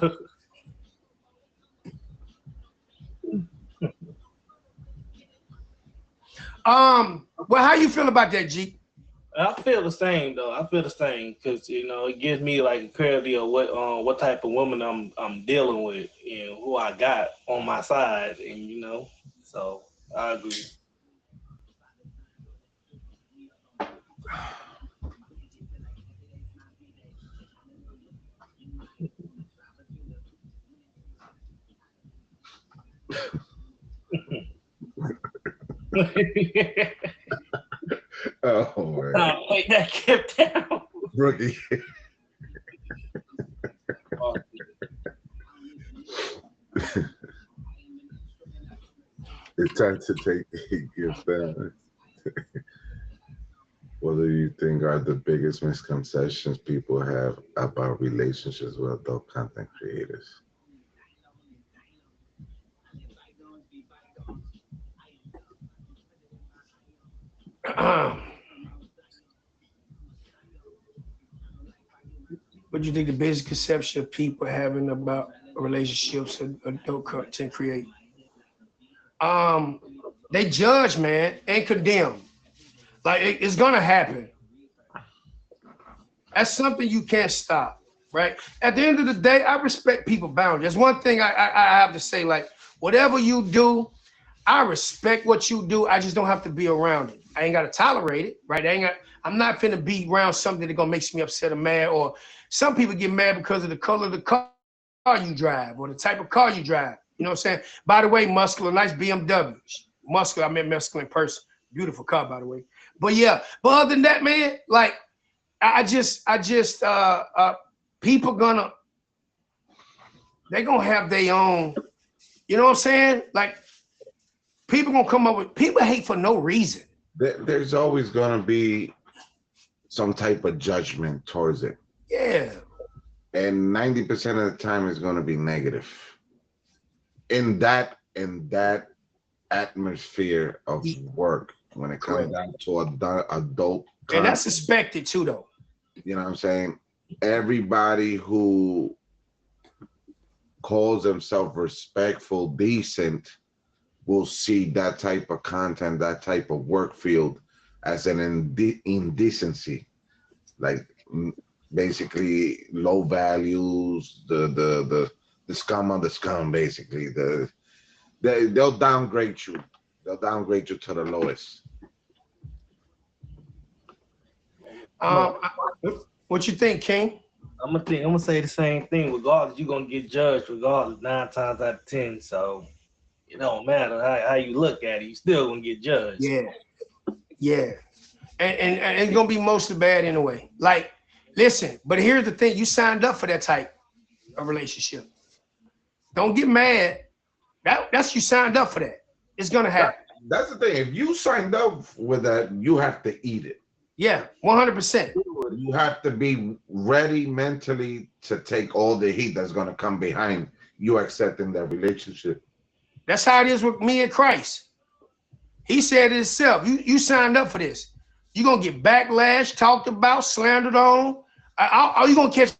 Well, how you feel about that, G? I feel the same though. I feel the same because it gives me like a clarity of what type of woman I'm dealing with and who I got on my side, and so I agree. Oh, man. Take that gift down. Rookie. It's time to take a gift down. What do you think are the biggest misconceptions people have about relationships with adult content creators? What do you think the biggest conception of people having about relationships and adult content create? They judge, man, and condemn. Like it's gonna happen. That's something you can't stop, right? At the end of the day, I respect people's boundaries. There's one thing I have to say, like, whatever you do, I respect what you do. I just don't have to be around it. I ain't gotta tolerate it, right? I'm not finna be around something that gonna make me upset or mad. Or some people get mad because of the color of the car you drive or the type of car you drive. You know what I'm saying? By the way, muscular, nice BMWs. Muscular, I meant muscular in person. Beautiful car, by the way. But yeah, but other than that, man, like I just people they gonna have their own, you know what I'm saying? Like people gonna come up with, people hate for no reason. There's always going to be some type of judgment towards it. Yeah. And 90% of the time is going to be negative. In that atmosphere of work, when it comes down to adult content, and that's expected too, though. You know what I'm saying? Everybody who calls themselves respectful, decent, will see that type of content, that type of work field as an indecency, like basically low values, the scum of the scum, basically. They'll downgrade you. They'll downgrade you to the lowest. What you think, King? I'm gonna say the same thing. Regardless, you're gonna get judged regardless 9 times out of 10. So it don't matter how you look at it, you still gonna get judged. Yeah. And it's gonna be mostly bad anyway. Like, listen, but here's the thing: you signed up for that type of relationship. Don't get mad. That's you signed up for that. It's gonna happen. That's the thing. If you signed up with that, you have to eat it. Yeah, 100%. You have to be ready mentally to take all the heat that's gonna come behind you accepting that relationship. That's how it is with me and Christ. He said it himself. You signed up for this. You're going to get backlash, talked about, slandered on. Are you going to catch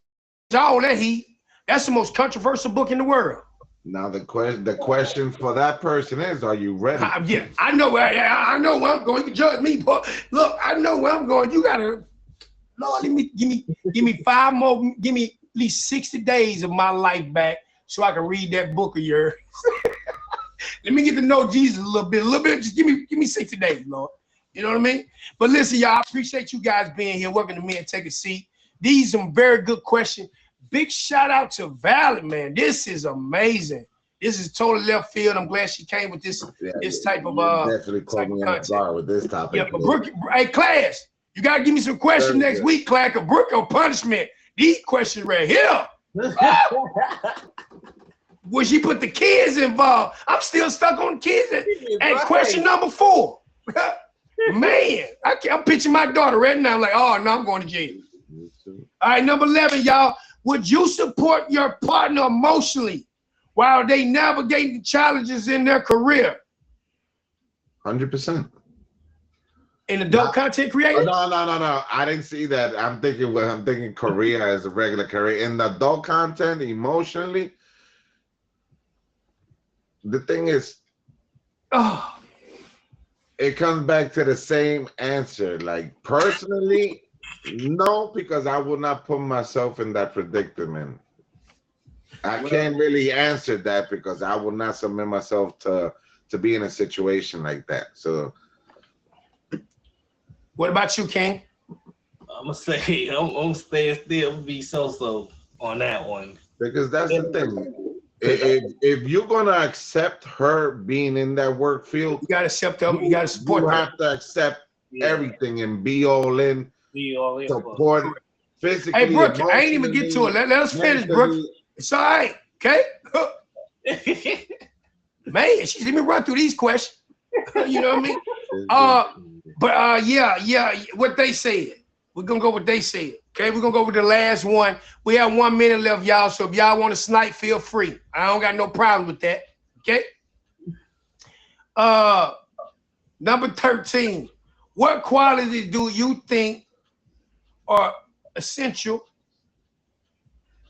all that heat? That's the most controversial book in the world. Now, the question for that person is, are you ready? Yeah, I know. I know where I'm going. You can judge me, but look, I know where I'm going. You got to, Lord, give me 5 more, give me at least 60 days of my life back so I can read that book of yours. Let me get to know Jesus a little bit. Just give me 60 days, Lord. You know what I mean? But listen, y'all, I appreciate you guys being here. Welcome to Me and Take a Seat. These are some very good questions. Big shout out to Valerie, man. This is amazing. This is totally left field. I'm glad she came with this type of definitely caught me off guard with this topic. Yeah, but Brooke, hey, class, you gotta give me some questions next week, class. Cause Brooke on punishment. These questions right here. When she put the kids involved, I'm still stuck on the kids. And question number 4. Man, I'm picturing my daughter right now. Like, oh no, I'm going to jail. All right, number 11, y'all. Would you support your partner emotionally while they navigate the challenges in their career? 100%. In adult content creator? No. I didn't see that. I'm thinking career as a regular career. In the adult content, emotionally, the thing is, it comes back to the same answer. Like, personally, no, because I will not put myself in that predicament. I can't really answer that because I will not submit myself to be in a situation like that. So, what about you, King? I'm gonna say I'm staying still. Be so on that one because that's the thing. If you're gonna accept her being in that work field, you gotta accept them. You gotta support. You have to accept everything and be all in. Support physically. Hey, Brooke, I ain't even get to it. Let us finish, Brooke. It's all right, okay? Man, she let me run through these questions. You know what I mean? Yeah, what they said. We're gonna go with what they said. Okay, we're gonna go with the last one. We have 1 minute left, y'all. So if y'all want to snipe, feel free. I don't got no problem with that. Okay. Number 13. What qualities do you think are essential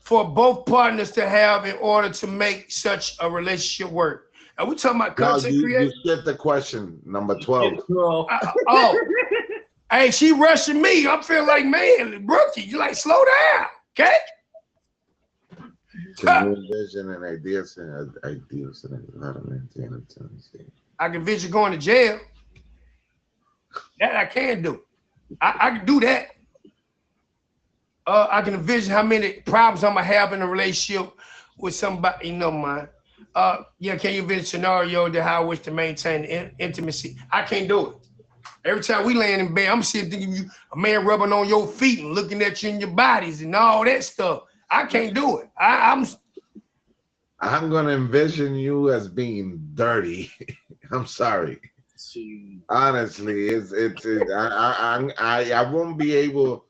for both partners to have in order to make such a relationship work? Are we talking about content creation? You skipped the question, number 12. Hey, she rushing me. I'm feeling like, man, Brookie, you like slow down, okay? Can you envision an ideas and how to maintain intimacy? I can envision going to jail. That I can do. I can do that. I can envision how many problems I'm gonna have in a relationship with somebody, man. Yeah, can you envision a scenario that how I wish to maintain intimacy? I can't do it. Every time we land in bed, I'm sitting thinking you a man rubbing on your feet and looking at you in your bodies and all that stuff. I can't do it. I'm gonna envision you as being dirty. I'm sorry. Honestly, I won't be able.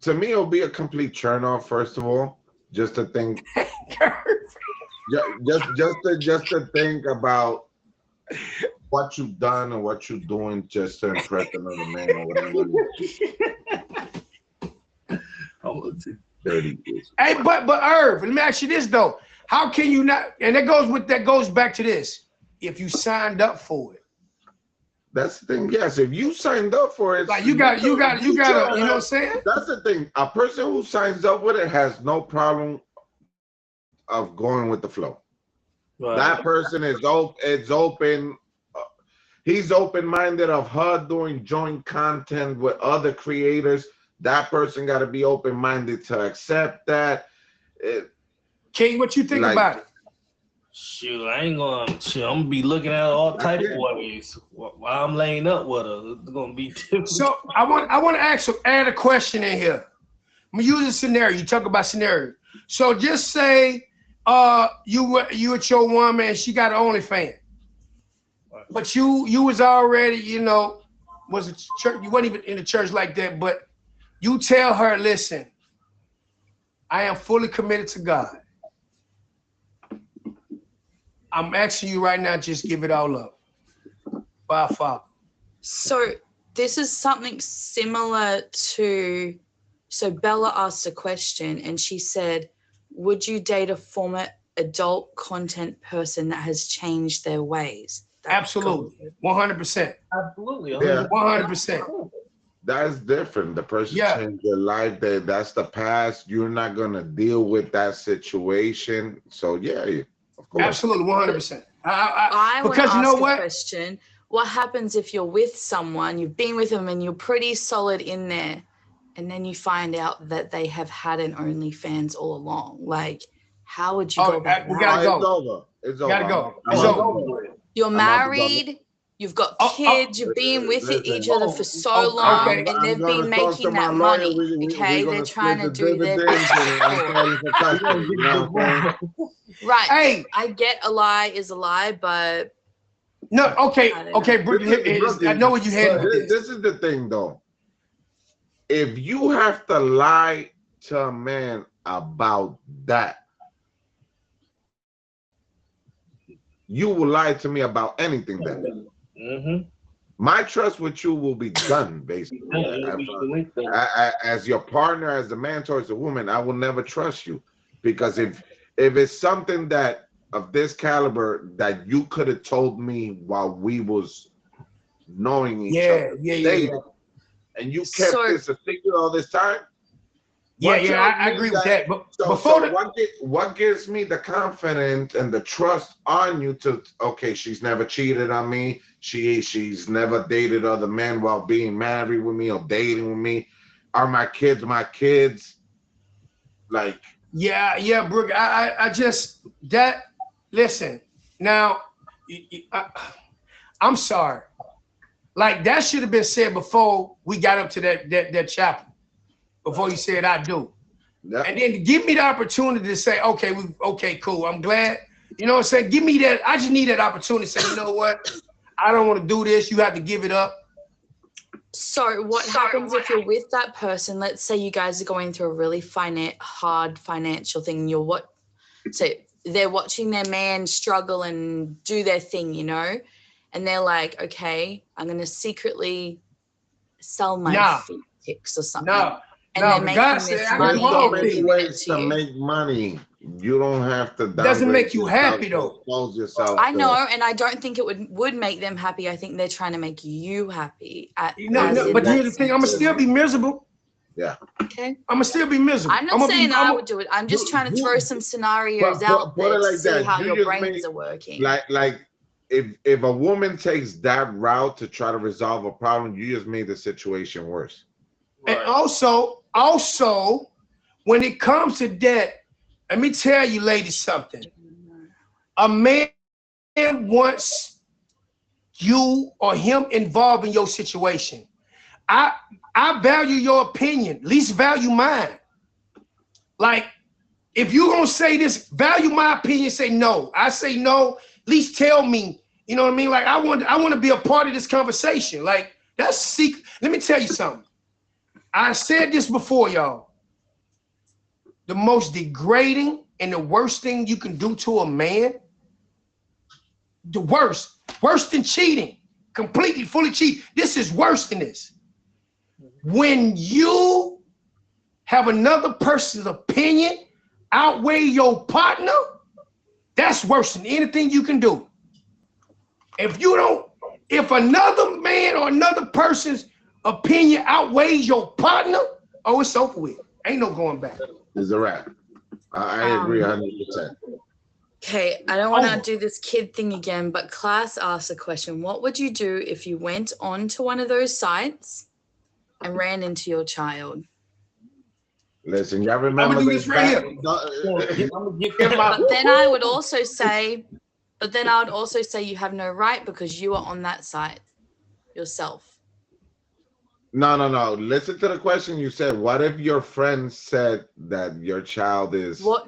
To me, it'll be a complete turn off. First of all, just to think, just to think about what you've done and what you're doing just to impress another man or whatever. Hey, but Irv, let me ask you this though: how can you not? And that goes back to this: if you signed up for it. That's the thing. Yes, if you signed up for it, like you got. You know what I'm saying? That's the thing. A person who signs up with it has no problem of going with the flow. Right. That person is open. He's open-minded of her doing joint content with other creators. That person got to be open-minded to accept that. King, what you think about it? Shoot, I'm gonna be looking at all type of ways while I'm laying up with her. It's gonna be different. So I want to add a question in here. I'm gonna use a scenario. You talk about scenario. So just say you with your woman and she got an Onlyfans. But you was already, was a church. You weren't even in the church like that. But you tell her, listen, I am fully committed to God. I'm asking you right now, just give it all up. By Father. So this is something similar to, so Bella asked a question and she said, would you date a former adult content person that has changed their ways? Absolutely. 100%. Absolutely. 100%. That's different. The person changed their life. That's the past. You're not going to deal with that situation. So, yeah, of course. Absolutely. 100%. I want to because you ask know a what? question. What happens if you're with someone, you've been with them and you're pretty solid in there, and then you find out that they have had an OnlyFans all along? Like, how would you go about We that? gotta go. It's over. It's over. Gotta go. I'm It's out over. to go. You're I'm out to go. married, you've got kids, you've been with Listen, each other for so long, okay. and they've gonna been talk to making my that lawyer. money. We're Okay, gonna they're split trying to the do their dividends best. and I'm fighting for custody. You know what I'm saying? Right. Hey. I get a lie is a lie, but No, okay, I don't okay, know. Brooke, I know what you had with this. This is the thing, though. If you have to lie to a man about that, you will lie to me about anything then. My trust with you will be done, basically. As your partner, as a man towards a woman, I will never trust you. Because if it's something that of this caliber that you could have told me while we was knowing each other, dating, and you kept this a secret all this time. I agree with that. But what gives me the confidence and the trust on you to, okay, she's never cheated on me. She's never dated other men while being married with me or dating with me. Are my kids my kids? Like, yeah, Brooke. I just that. Listen, now, I'm sorry. Like, that should have been said before we got up to that chapter. Before you said I do. Yep. And then give me the opportunity to say, okay, cool. I'm glad. You know what I'm saying? Give me that. I just need that opportunity to say, you know what? I don't want to do this. You have to give it up. So what happens if you're with that person? Let's say you guys are going through a really hard financial thing. So they're watching their man struggle and do their thing, you know? And they're like, okay, I'm going to secretly sell my feet pics or something. And they're making this money. There's so many ways to make money. You don't have to. Doesn't make you happy though. Expose yourself. I know, and I don't think it would make them happy. I think they're trying to make you happy. But here's the thing: I'm gonna still be miserable. Yeah. Okay. I'm gonna still be miserable. I'm not saying I would do it. I'm just trying to throw some scenarios out there to see how your brains are working. Like if a woman takes that route to try to resolve a problem, you just made the situation worse. And also, when it comes to that, let me tell you ladies something. A man wants you or him involved in your situation. I value your opinion, least value mine. Like, if you're gonna say this, value my opinion, say no. I say no, least tell me, you know what I mean? Like, I want to be a part of this conversation. Like, that's secret. Let me tell you something. I said this before, y'all. The most degrading and the worst thing you can do to a man, the worst than cheating, completely, fully cheat. This is worse than this. When you have another person's opinion outweigh your partner, that's worse than anything you can do. If another man or another person's opinion outweighs your partner, oh, it's over with. Ain't no going back. It's a wrap. I agree 100%. Okay, I don't want to do this kid thing again, but class asked a question. What would you do if you went onto one of those sites and ran into your child? Listen, y'all remember this right here. But then I would also say you have no right because you are on that site yourself. No. Listen to the question you said. What if your friend said that your child is... What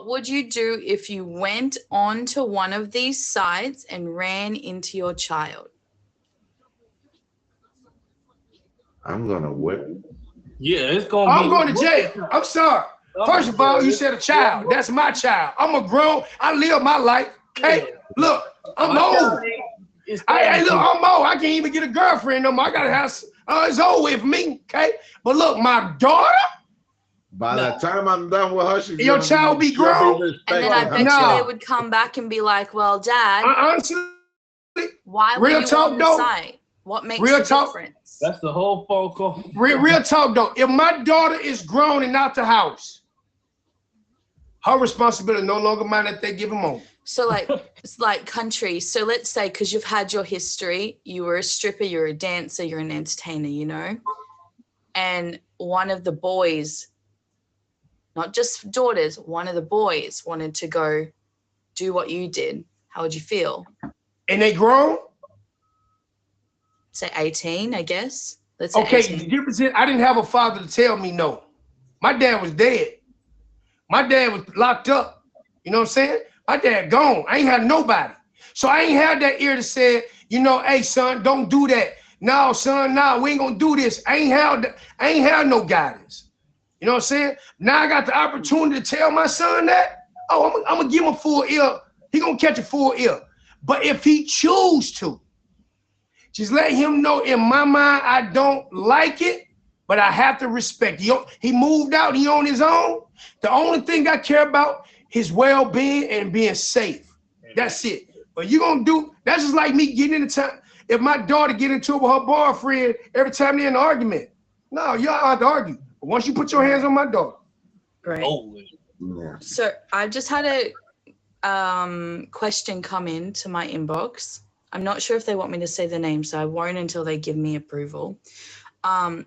would you do if you went onto one of these sites and ran into your child? I'm going to whip. Yeah, it's going to be... I'm going to jail. I'm sorry. First of all, you said a child. That's my child. I'm a grown... I live my life. Okay? Look, I'm old. I'm old. I can't even get a girlfriend no more. I got to have... it's over with me, okay? But look, my daughter... By the time I'm done with her, your child will be grown. And then I bet you they would come back and be like, well, Dad... honestly, why were you on the site? What makes the difference? That's the whole phone call. Real talk, though. If my daughter is grown and out the house, her responsibility no longer mine that they give him on. So like it's like country. So let's say because you've had your history, you were a stripper, you're a dancer, you're an entertainer, you know, and one of the boys, not just daughters, one of the boys wanted to go do what you did. How would you feel? And they grown? Say 18, I guess. Let's say Okay, 18. the difference is I didn't have a father to tell me no. My dad was dead. My dad was locked up. You know what I'm saying? My dad gone. I ain't had nobody. So I ain't had that ear to say, you know, hey son, don't do that. No, son, no, we ain't gonna do this. I ain't had no guidance. You know what I'm saying? Now I got the opportunity to tell my son that. Oh, I'm gonna give him a full ear. He gonna catch a full ear. But if he choose to, just let him know in my mind, I don't like it, but I have to respect. He moved out, he on his own. The only thing I care about his well-being and being safe. That's it. But you gonna do, that's just like me getting into time. If my daughter get into it with her boyfriend every time they're in an argument, no, y'all have to argue. But once you put your hands on my daughter. Right. Oh, Yeah. So I just had a question come in to my inbox. I'm not sure if they want me to say the name, so I won't until they give me approval.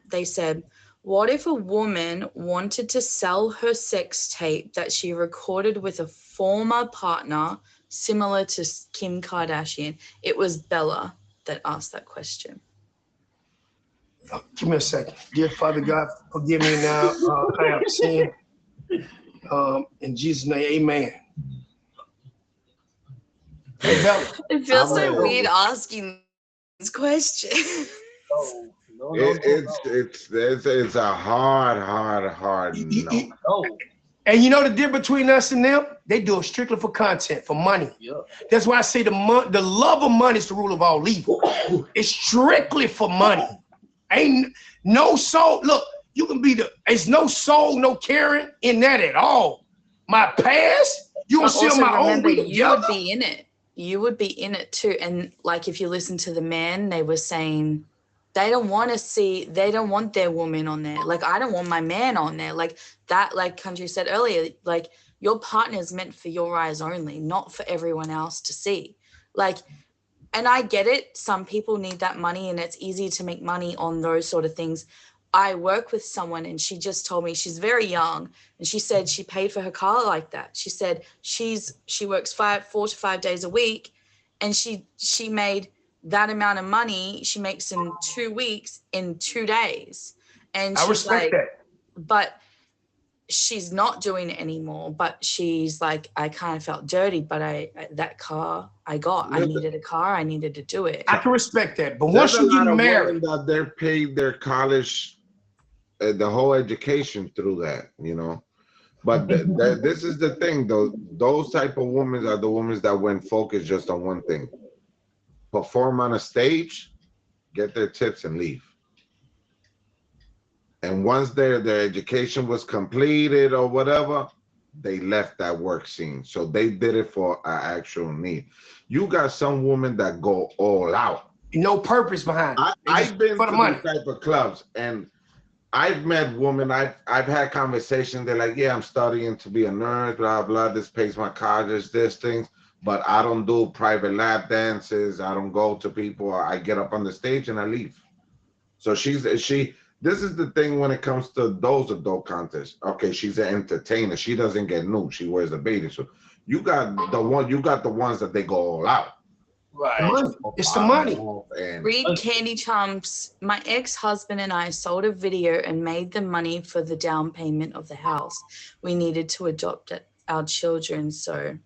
They said, what if a woman wanted to sell her sex tape that she recorded with a former partner similar to Kim Kardashian? It was Bella that asked that question. Give me a second. Dear Father God, forgive me now. I have sinned. In Jesus' name, amen. Hey, Bella. It feels I'm so ready. weird asking this question. no. It's a hard no. No. And you know the difference between us and them? They do it strictly for content, for money. Yeah. That's why I say the love of money is the rule of all evil. It's strictly for money. Ain't no soul. Look, you can be there's no soul, no caring in that at all. My past, you gonna But see also my own remember, we you together. would be in it. You would be in it too. And like if you listen to the men, they were saying they don't want their woman on there. Like I don't want my man on there. Like that, like Country said earlier, like your partner is meant for your eyes only, not for everyone else to see. Like, and I get it. Some people need that money and it's easy to make money on those sort of things. I work with someone and she just told me she's very young and she said she paid for her car like that. She said she works 4 to 5 days a week and she made that amount of money she makes in 2 weeks in 2 days. And I she's respect like, that. but she's not doing it anymore. But she's like, I kind of felt dirty, but that car I got, I needed a car, I needed to do it. I can respect that. But There's once you a lot get of married, women that they're paid their college, the whole education through that, you know. But this is the thing, though. Those type of women are the women that went focused just on one thing: perform on a stage, get their tips, and leave. And once their education was completed or whatever, they left that work scene. So they did it for an actual need. You got some women that go all out. no purpose behind it. I've been for to the money. these type of clubs, and I've met women. I've had conversations. They're like, "Yeah, I'm studying to be a nurse. Blah blah. This pays my college. This things, but I don't do private lap dances. I don't go to people. I get up on the stage and I leave." So This is the thing when it comes to those adult contests. Okay, she's an entertainer. She doesn't get nude. She wears a bathing suit. You got the ones that they go all out. Right. Money. It's the money. And Read Candy Chumps. My ex-husband and I sold a video and made the money for the down payment of the house. We needed to adopt our children, so.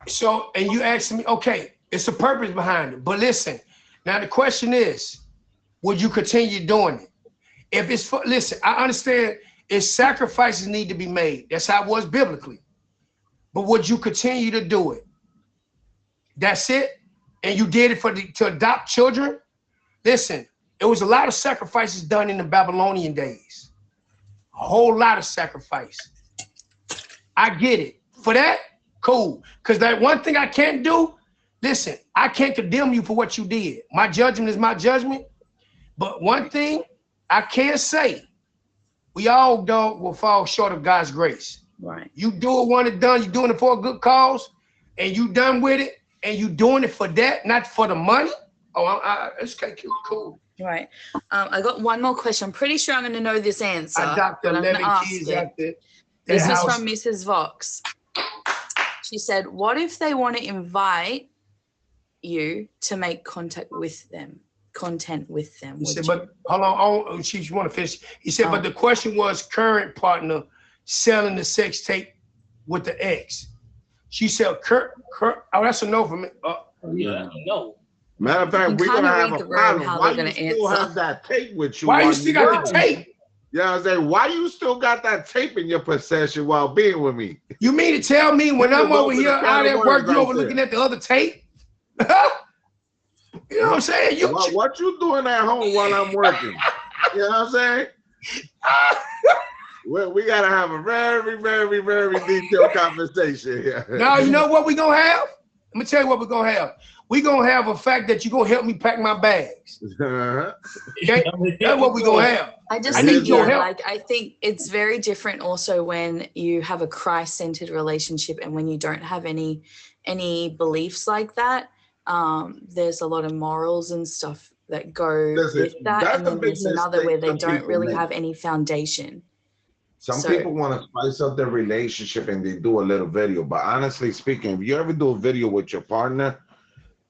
So, and you asked me, okay, it's a purpose behind it. But listen, now the question is, would you continue doing it? If it's for, listen, I understand if sacrifices need to be made. That's how it was biblically. But would you continue to do it? That's it? And you did it to adopt children? Listen, it was a lot of sacrifices done in the Babylonian days. A whole lot of sacrifice. I get it. For that, cool. Because that one thing I can't do, listen, I can't condemn you for what you did. My judgment is my judgment. But one thing I can say, we all will fall short of God's grace. Right. You do it when it's done. You're doing it for a good cause, and you done with it, and you doing it for that, not for the money. Oh, it's cool. Right. I got one more question. I'm pretty sure I'm going to know this answer. I adopted but I'm going 11 to ask kids it. out there. This is house. from Mrs. Vox. She said, "What if they want to invite you to make content with them? He said, but hold on. She want to finish. He said, but the question was current partner selling the sex tape with the ex. She said, oh, that's a no for me. Yeah, no. Matter of fact, we're gonna have a problem. how Why they're you gonna still answer. have that tape with you? Why you while still you're got the working? tape? Yeah, I say, why you still got that tape in your possession while being with me? You mean to tell me when I'm over here out at work, you over looking at the other tape? You know what I'm saying? What you doing at home while I'm working? You know what I'm saying? We gotta have a very, very, very detailed conversation here. Now you know what we gonna have? Let me tell you what we're gonna have. We're gonna have a fact that you're gonna help me pack my bags. Okay? That's what we're gonna have. I just I think, need your help. like, I think it's very different also when you have a Christ-centered relationship and when you don't have any beliefs like that. There's a lot of morals and stuff that go with that, and then there's another where they don't really have any foundation. Some people want to spice up their relationship and they do a little video, but honestly speaking, if you ever do a video with your partner,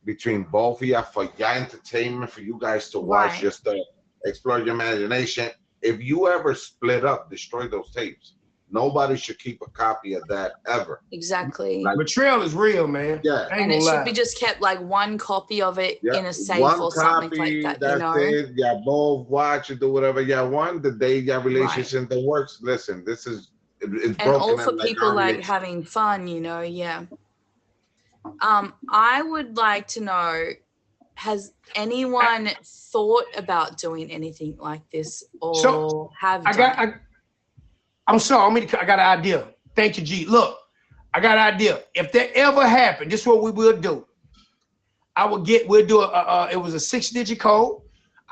between both of you for your entertainment, for you guys to watch, just to explore your imagination. If you ever split up, destroy those tapes. Nobody should keep a copy of that ever. Exactly. Like, betrayal is real, man. Yeah. And it should be just kept like one copy of it in a safe or something like that. That's it. Yeah, both watch and do whatever. Yeah, the day your relationship that works. Listen, this is it's broken. And all for people like having fun, yeah. I would like to know, has anyone thought about doing anything like this or have done it? I'm sorry, I got an idea. Thank you, G. Look, I got an idea. If that ever happened, this is what we will do. We'll do it was a 6-digit code.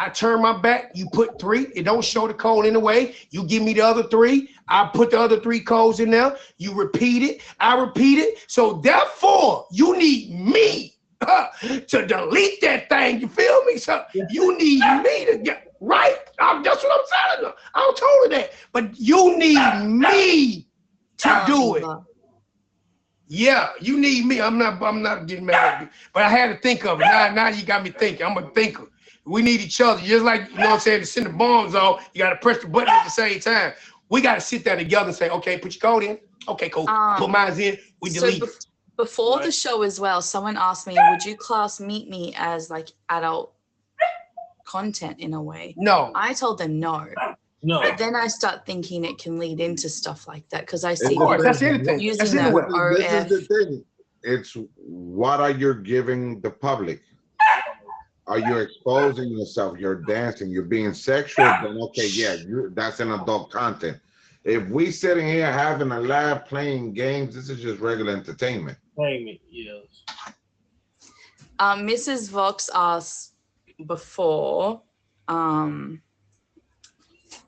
I turn my back, you put 3. It don't show the code anyway. You give me the other 3. I put the other 3 codes in there. You repeat it. I repeat it. So therefore, you need me to delete that thing. You feel me? So you need me to get right. That's what I'm telling her. I told her that. But you need me to do it. Yeah, you need me. I'm not getting mad at you. But I had to think of it. Now you got me thinking. I'm a thinker. We need each other. Just like, you know what I'm saying, to send the bombs off, you got to press the button at the same time. We got to sit there together and say, okay, put your code in. Okay, cool. Put mine in. We delete it. Before the show as well, someone asked me, would you class Meet Me as like adult content in a way? No. I told them no. No. But then I start thinking it can lead into stuff like that because I see that's anything. using the OF. This is the thing. It's what are you giving the public? Are you exposing yourself? You're dancing. You're being sexual. Then okay, yeah, that's an adult content. If we sitting here having a laugh, playing games, this is just regular entertainment. Entertainment, yes. Mrs. Vox asked before.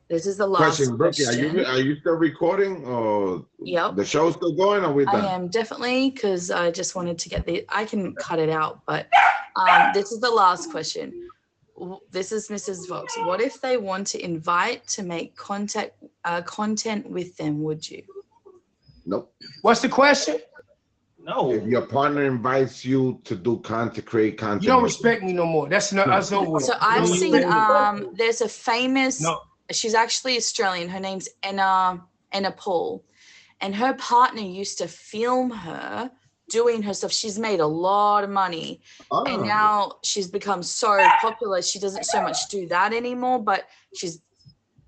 This is the last question. Brookie, are you still recording, or the show's still going? Or are we done? I am definitely, because I just wanted to get I can cut it out, but this is the last question. This is Mrs. Vox. What if they want to invite to make content with them? Would you? Nope. What's the question? No. If your partner invites you to do content, create content, you don't respect me no more. That's over. So I've seen there's a famous. She's actually Australian. Her name's Anna Paul, and her partner used to film her doing her stuff. She's made a lot of money, and now she's become so popular. She doesn't so much do that anymore, but she's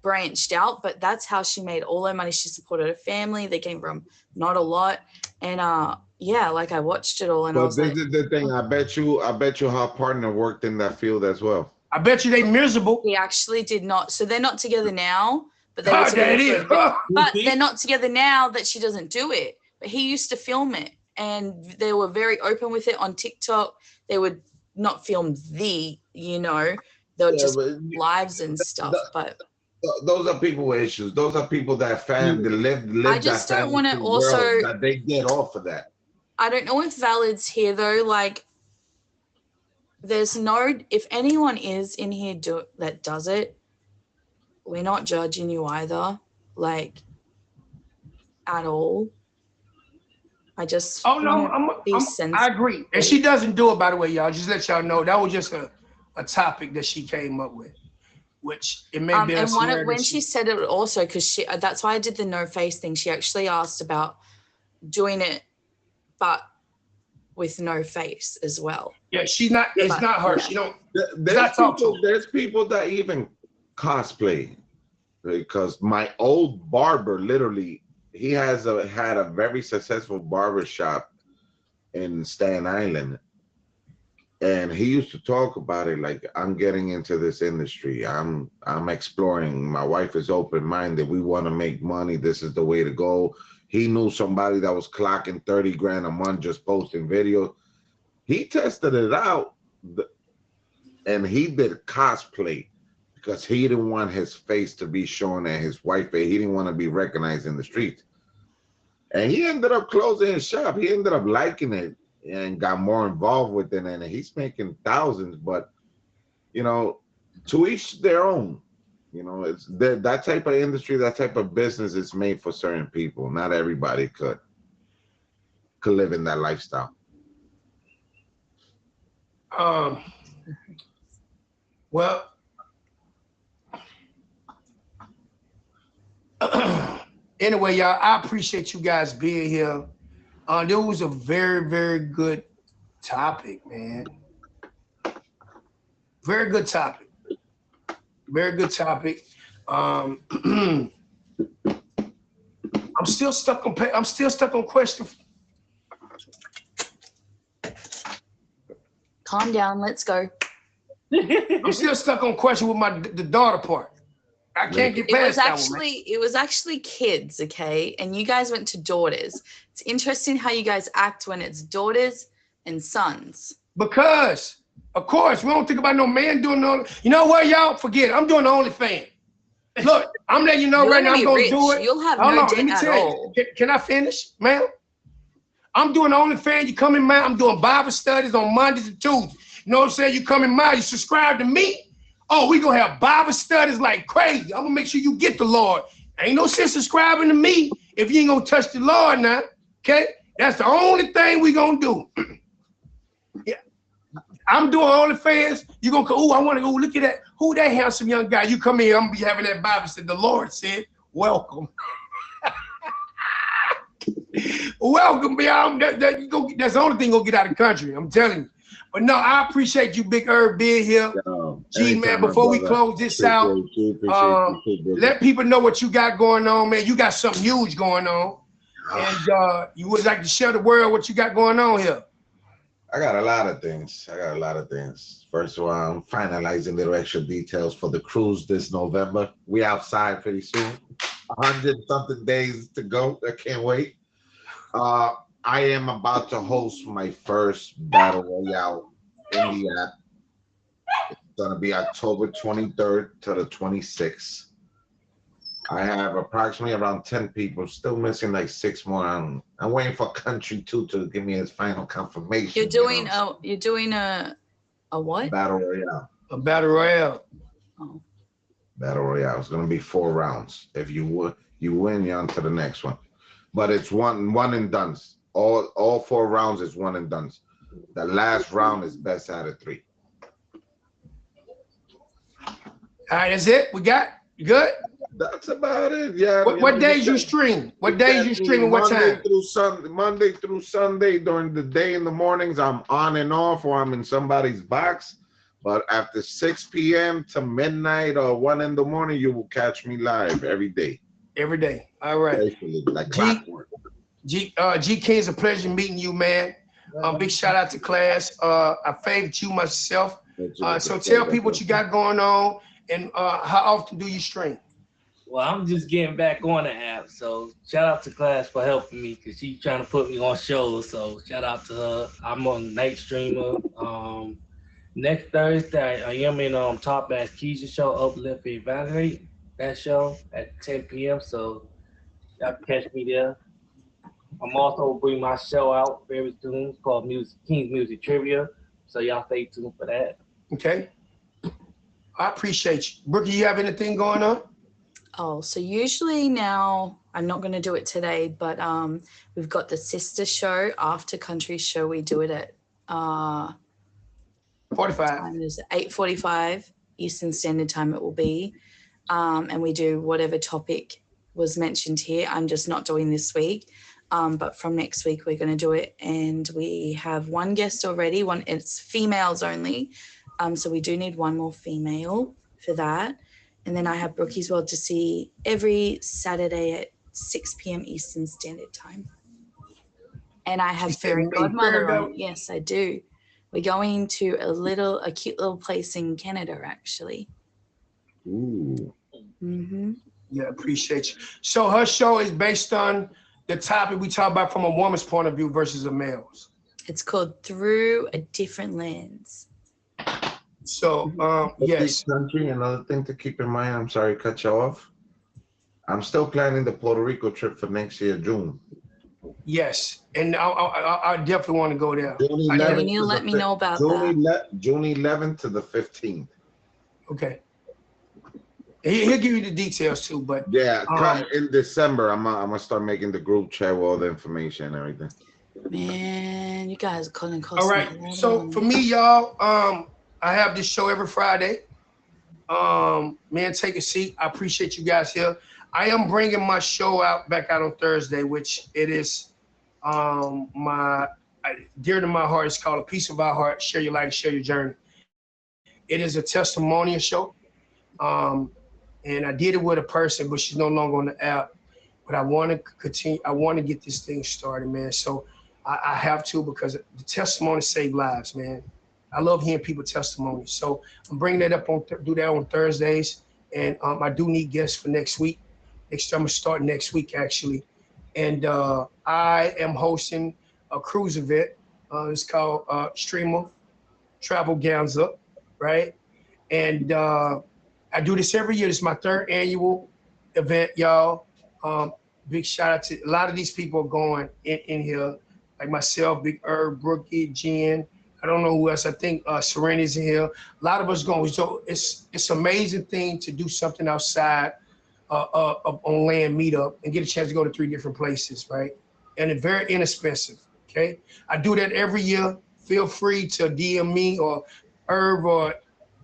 branched out. But that's how she made all her money. She supported her family. They came from not a lot, and like I watched it all, and I was like, this is the thing. I bet you her partner worked in that field as well. I bet you they miserable. He actually did not. So they're not together now, but they were together. But they're not together now that she doesn't do it. But he used to film it, and they were very open with it on TikTok. They would not film they would just lives and stuff. But those are people with issues. Those are people that live I that just don't want to fantasy also. world that they get off of that. I don't know if Valid's here though. Like, there's no. If anyone is in here that does it, we're not judging you either. Like, at all. I just. Oh no, I agree. And she doesn't do it, by the way, y'all. Just let y'all know that was just a topic that she came up with, which it may be. And when she said it also, because that's why I did the no face thing. She actually asked about doing it, but with no face as well. Yeah, she's not. It's not her. Yeah. She don't. There's people that even cosplay, because my old barber, literally, he had a very successful barber shop in Staten Island, and he used to talk about it like, I'm getting into this industry. I'm exploring. My wife is open-minded. We want to make money. This is the way to go. He knew somebody that was clocking 30 grand a month just posting videos. He tested it out, and he did cosplay because he didn't want his face to be shown at his wife. He didn't want to be recognized in the streets. And he ended up closing his shop. He ended up liking it and got more involved with it. And he's making thousands, but, you know, to each their own. You know, it's that type of industry, that type of business is made for certain people. Not everybody could live in that lifestyle. Well, anyway, y'all, I appreciate you guys being here. There was a very, very good topic, man. Very good topic. Very good topic. I'm still stuck on question. Calm down. Let's go. I'm still stuck on question with the daughter part. I can't get past that one. It was actually kids, okay? And you guys went to daughters. It's interesting how you guys act when it's daughters and sons. Because, of course, we don't think about no man doing no. You know what, y'all? Forget it. I'm doing the OnlyFans. Look, I'm letting you know right now I'm going to do it. You'll have no debt at all. Can I finish, ma'am? I'm doing the OnlyFans. You come in, man. I'm doing Bible studies on Mondays and Tuesdays. You know what I'm saying? You come in, man. You subscribe to me. Oh, we going to have Bible studies like crazy. I'm going to make sure you get the Lord. Ain't no sense subscribing to me if you ain't going to touch the Lord now. Okay? That's the only thing we going to do. Yeah. I'm doing OnlyFans. You going to go, I want to go look at that. Who that handsome young guy? You come here, I'm going to be having that Bible study. The Lord said, welcome. Welcome, y'all. That's the only thing gonna get out of the country. I'm telling you. But no, I appreciate you, Big Herb, being here. Gee, man, before we close this out, let people know what you got going on, man. You got something huge going on. And you would like to share the world what you got going on here. I got a lot of things. First of all, I'm finalizing little extra details for the cruise this November. We outside pretty soon. 100-something days to go. I can't wait. I am about to host my first battle royale in the app. It's gonna be October 23rd to the 26th. I have approximately around 10 people. Still missing like 6 more. I'm waiting for Country 2 to give me his final confirmation. You're doing a what? Battle royale. A battle royale. Oh. Battle royale. It's gonna be 4 rounds. If you win, you're on to the next one. But it's one and done. All 4 rounds is one and done. The last round is best out of 3. All right, that's it. We got you good. That's about it. Yeah. What days you stream? What days you stream and what time? Monday through Sunday during the day in the mornings. I'm on and off, or I'm in somebody's box. But after 6 p.m. to midnight or 1 in the morning, you will catch me live every day. Every day. All right. Basically, like clockwork. G King, it's a pleasure meeting you, man. Big shout out to class. I favored you myself. So tell people what you got going on and how often do you stream? Well, I'm just getting back on the app. So shout out to class for helping me because she's trying to put me on shows. So shout out to her. I'm on Night Streamer. Next Thursday, I am in Top Ass Keisha show, Uplift, Evaluate. that show at 10 p.m. So y'all catch me there. I'm also bring my show out very soon. It's called Music King's Music Trivia. So y'all stay tuned for that. Okay. I appreciate you. Brookie, you have anything going on? Oh, so usually now I'm not going to do it today, but we've got the sister show after country show. We do it at 45. time is 8:45 Eastern Standard Time. It will be, and we do whatever topic was mentioned here. I'm just not doing this week, but from next week we're going to do it, and we have one guest already. It's females only, so we do need one more female for that. And then I have Brookie's World to see every Saturday at 6 p.m. Eastern Standard Time. And I have Fairy Godmother on. Yes, I do. We're going to a cute little place in Canada, actually. Ooh. Mm-hmm. Yeah, appreciate you. So her show is based on the topic we talk about from a woman's point of view versus a male's. It's called Through a Different Lens. So, yes. Country, another thing to keep in mind, I'm sorry to cut you off. I'm still planning the Puerto Rico trip for next year, June. Yes, and I definitely want to go there. June 11th Yeah, you need to let me know about that. June 11th to the 15th. Okay. He'll give you the details too, but yeah, in December, I'm gonna start making the group chat with all the information and everything. Man, you guys are calling. All right. So for me, y'all, I have this show every Friday. Man, take a seat. I appreciate you guys here. I am bringing my show back out on Thursday, which it is dear to my heart. It's called A Piece of Our Heart. Share your life, share your journey. It is a testimonial show. And I did it with a person, but she's no longer on the app. But I want to continue. I want to get this thing started, man. So I have to, because the testimony save lives, man. I love hearing people's testimonies. So I'm bringing that up do that on Thursdays. And I do need guests for next week. Next time, I'm starting next week, actually. And I am hosting a cruise event. It's called Streamer Travelganza, right? And I do this every year. This is my 3rd annual event, y'all. Big shout out to a lot of these people are going in here, like myself, Big Herb, Brookie, Jen. I don't know who else. I think Serenity's in here. A lot of us going. So it's an amazing thing to do something outside on land meetup and get a chance to go to 3 different places, right? And it's very inexpensive, okay? I do that every year. Feel free to DM me or Herb or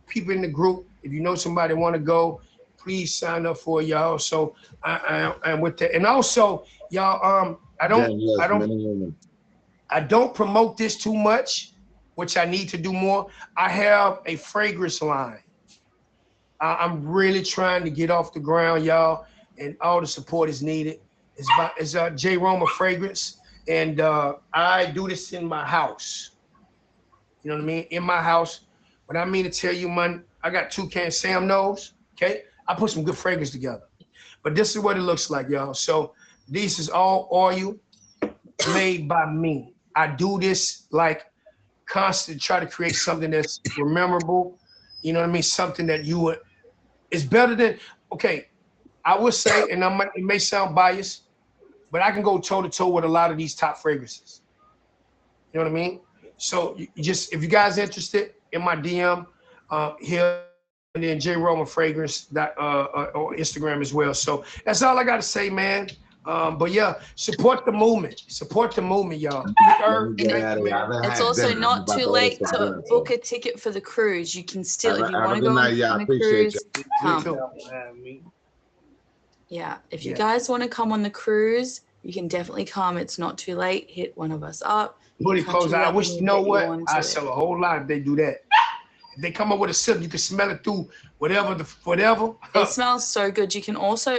people in the group. If you know somebody want to go, please sign up for y'all. So I'm with that. And also, y'all, I don't promote this too much, which I need to do more. I have a fragrance line. I'm really trying to get off the ground, y'all, and all the support is needed. It's J. Roma Fragrance, and I do this in my house. You know what I mean? In my house. But I mean to tell you, man, I got 2 cans. Sam knows, okay? I put some good fragrance together. But this is what it looks like, y'all. So this is all oil made by me. I do this like constantly, try to create something that's memorable. You know what I mean? Something that it's better than, okay, I would say, and it may sound biased, but I can go toe to toe with a lot of these top fragrances. You know what I mean? So if you guys interested, in my DM here, and then J. Roma Fragrance on Instagram as well. So that's all I got to say, man. But yeah, support the movement. Support the movement, y'all. It's also not too late to book a ticket for the cruise. You can still, if you want to go on a cruise, come. Yeah, if you guys want to come on the cruise, you can definitely come. It's not too late. Hit one of us up. Booty clothes. I wish, you know what? I sell a whole lot if they do that. If they come up with a sip, you can smell it through whatever. It smells so good. You can also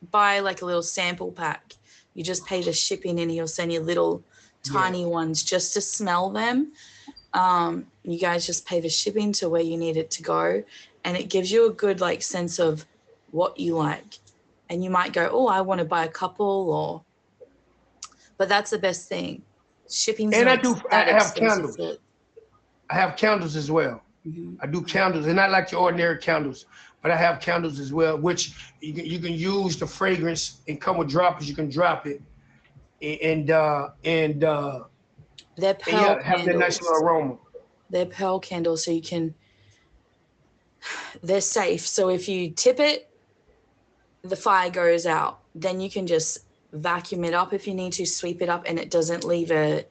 buy like a little sample pack. You just pay the shipping and he'll send you little tiny ones just to smell them. You guys just pay the shipping to where you need it to go. And it gives you a good like sense of what you like. And you might go, oh, I want to buy a couple but that's the best thing. Shipping's and not I have candles. I have candles as well. I do candles, and not like your ordinary candles. but I have candles as well, which you can use the fragrance and come with droppers. You can drop it, and They're pearl yeah, have that nice little candles. aroma. They're pearl candles, so you can. They're safe. So if you tip it, the fire goes out. Then you can just vacuum it up if you need to, sweep it up, and it doesn't leave a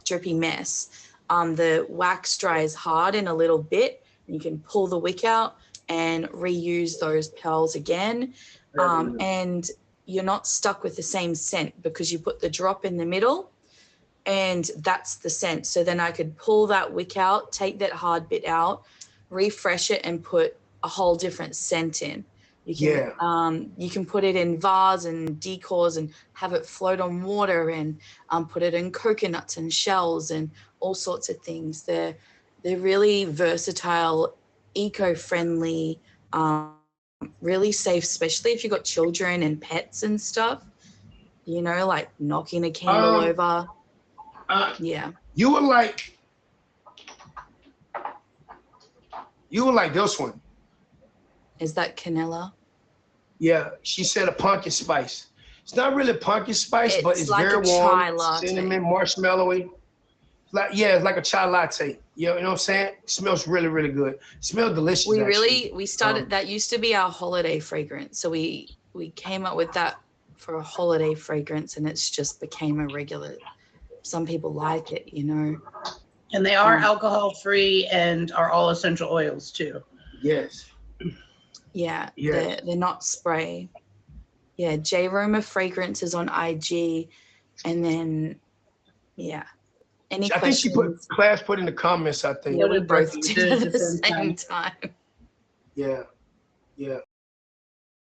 drippy mess. The wax dries hard in a little bit, and you can pull the wick out and reuse those pearls again. And you're not stuck with the same scent because you put the drop in the middle, and that's the scent. So then I could pull that wick out, take that hard bit out, refresh it, and put a whole different scent in. You can put it in vase and decors and have it float on water, and put it in coconuts and shells and all sorts of things. They're really versatile, eco-friendly, really safe, especially if you've got children and pets and stuff. You know, like knocking a candle over. Yeah. You were like this one. Is that canela? Yeah, she said a pumpkin spice. It's not really pumpkin spice, but it's like very a chai warm, latte. cinnamon, marshmallowy. It's like a chai latte. You know what I'm saying? It smells really, really good. It smells delicious. We started, that used to be our holiday fragrance. So we came up with that for a holiday fragrance, and it's just became a regular. Some people like it, you know. And they are alcohol free and are all essential oils too. Yes. Yeah, Yes. they're not spray. Yeah, J Roma fragrances on IG, and then Any I think questions? Class put in the comments, I think. Yeah, we both did did at at the the same same time. Yeah. Yeah.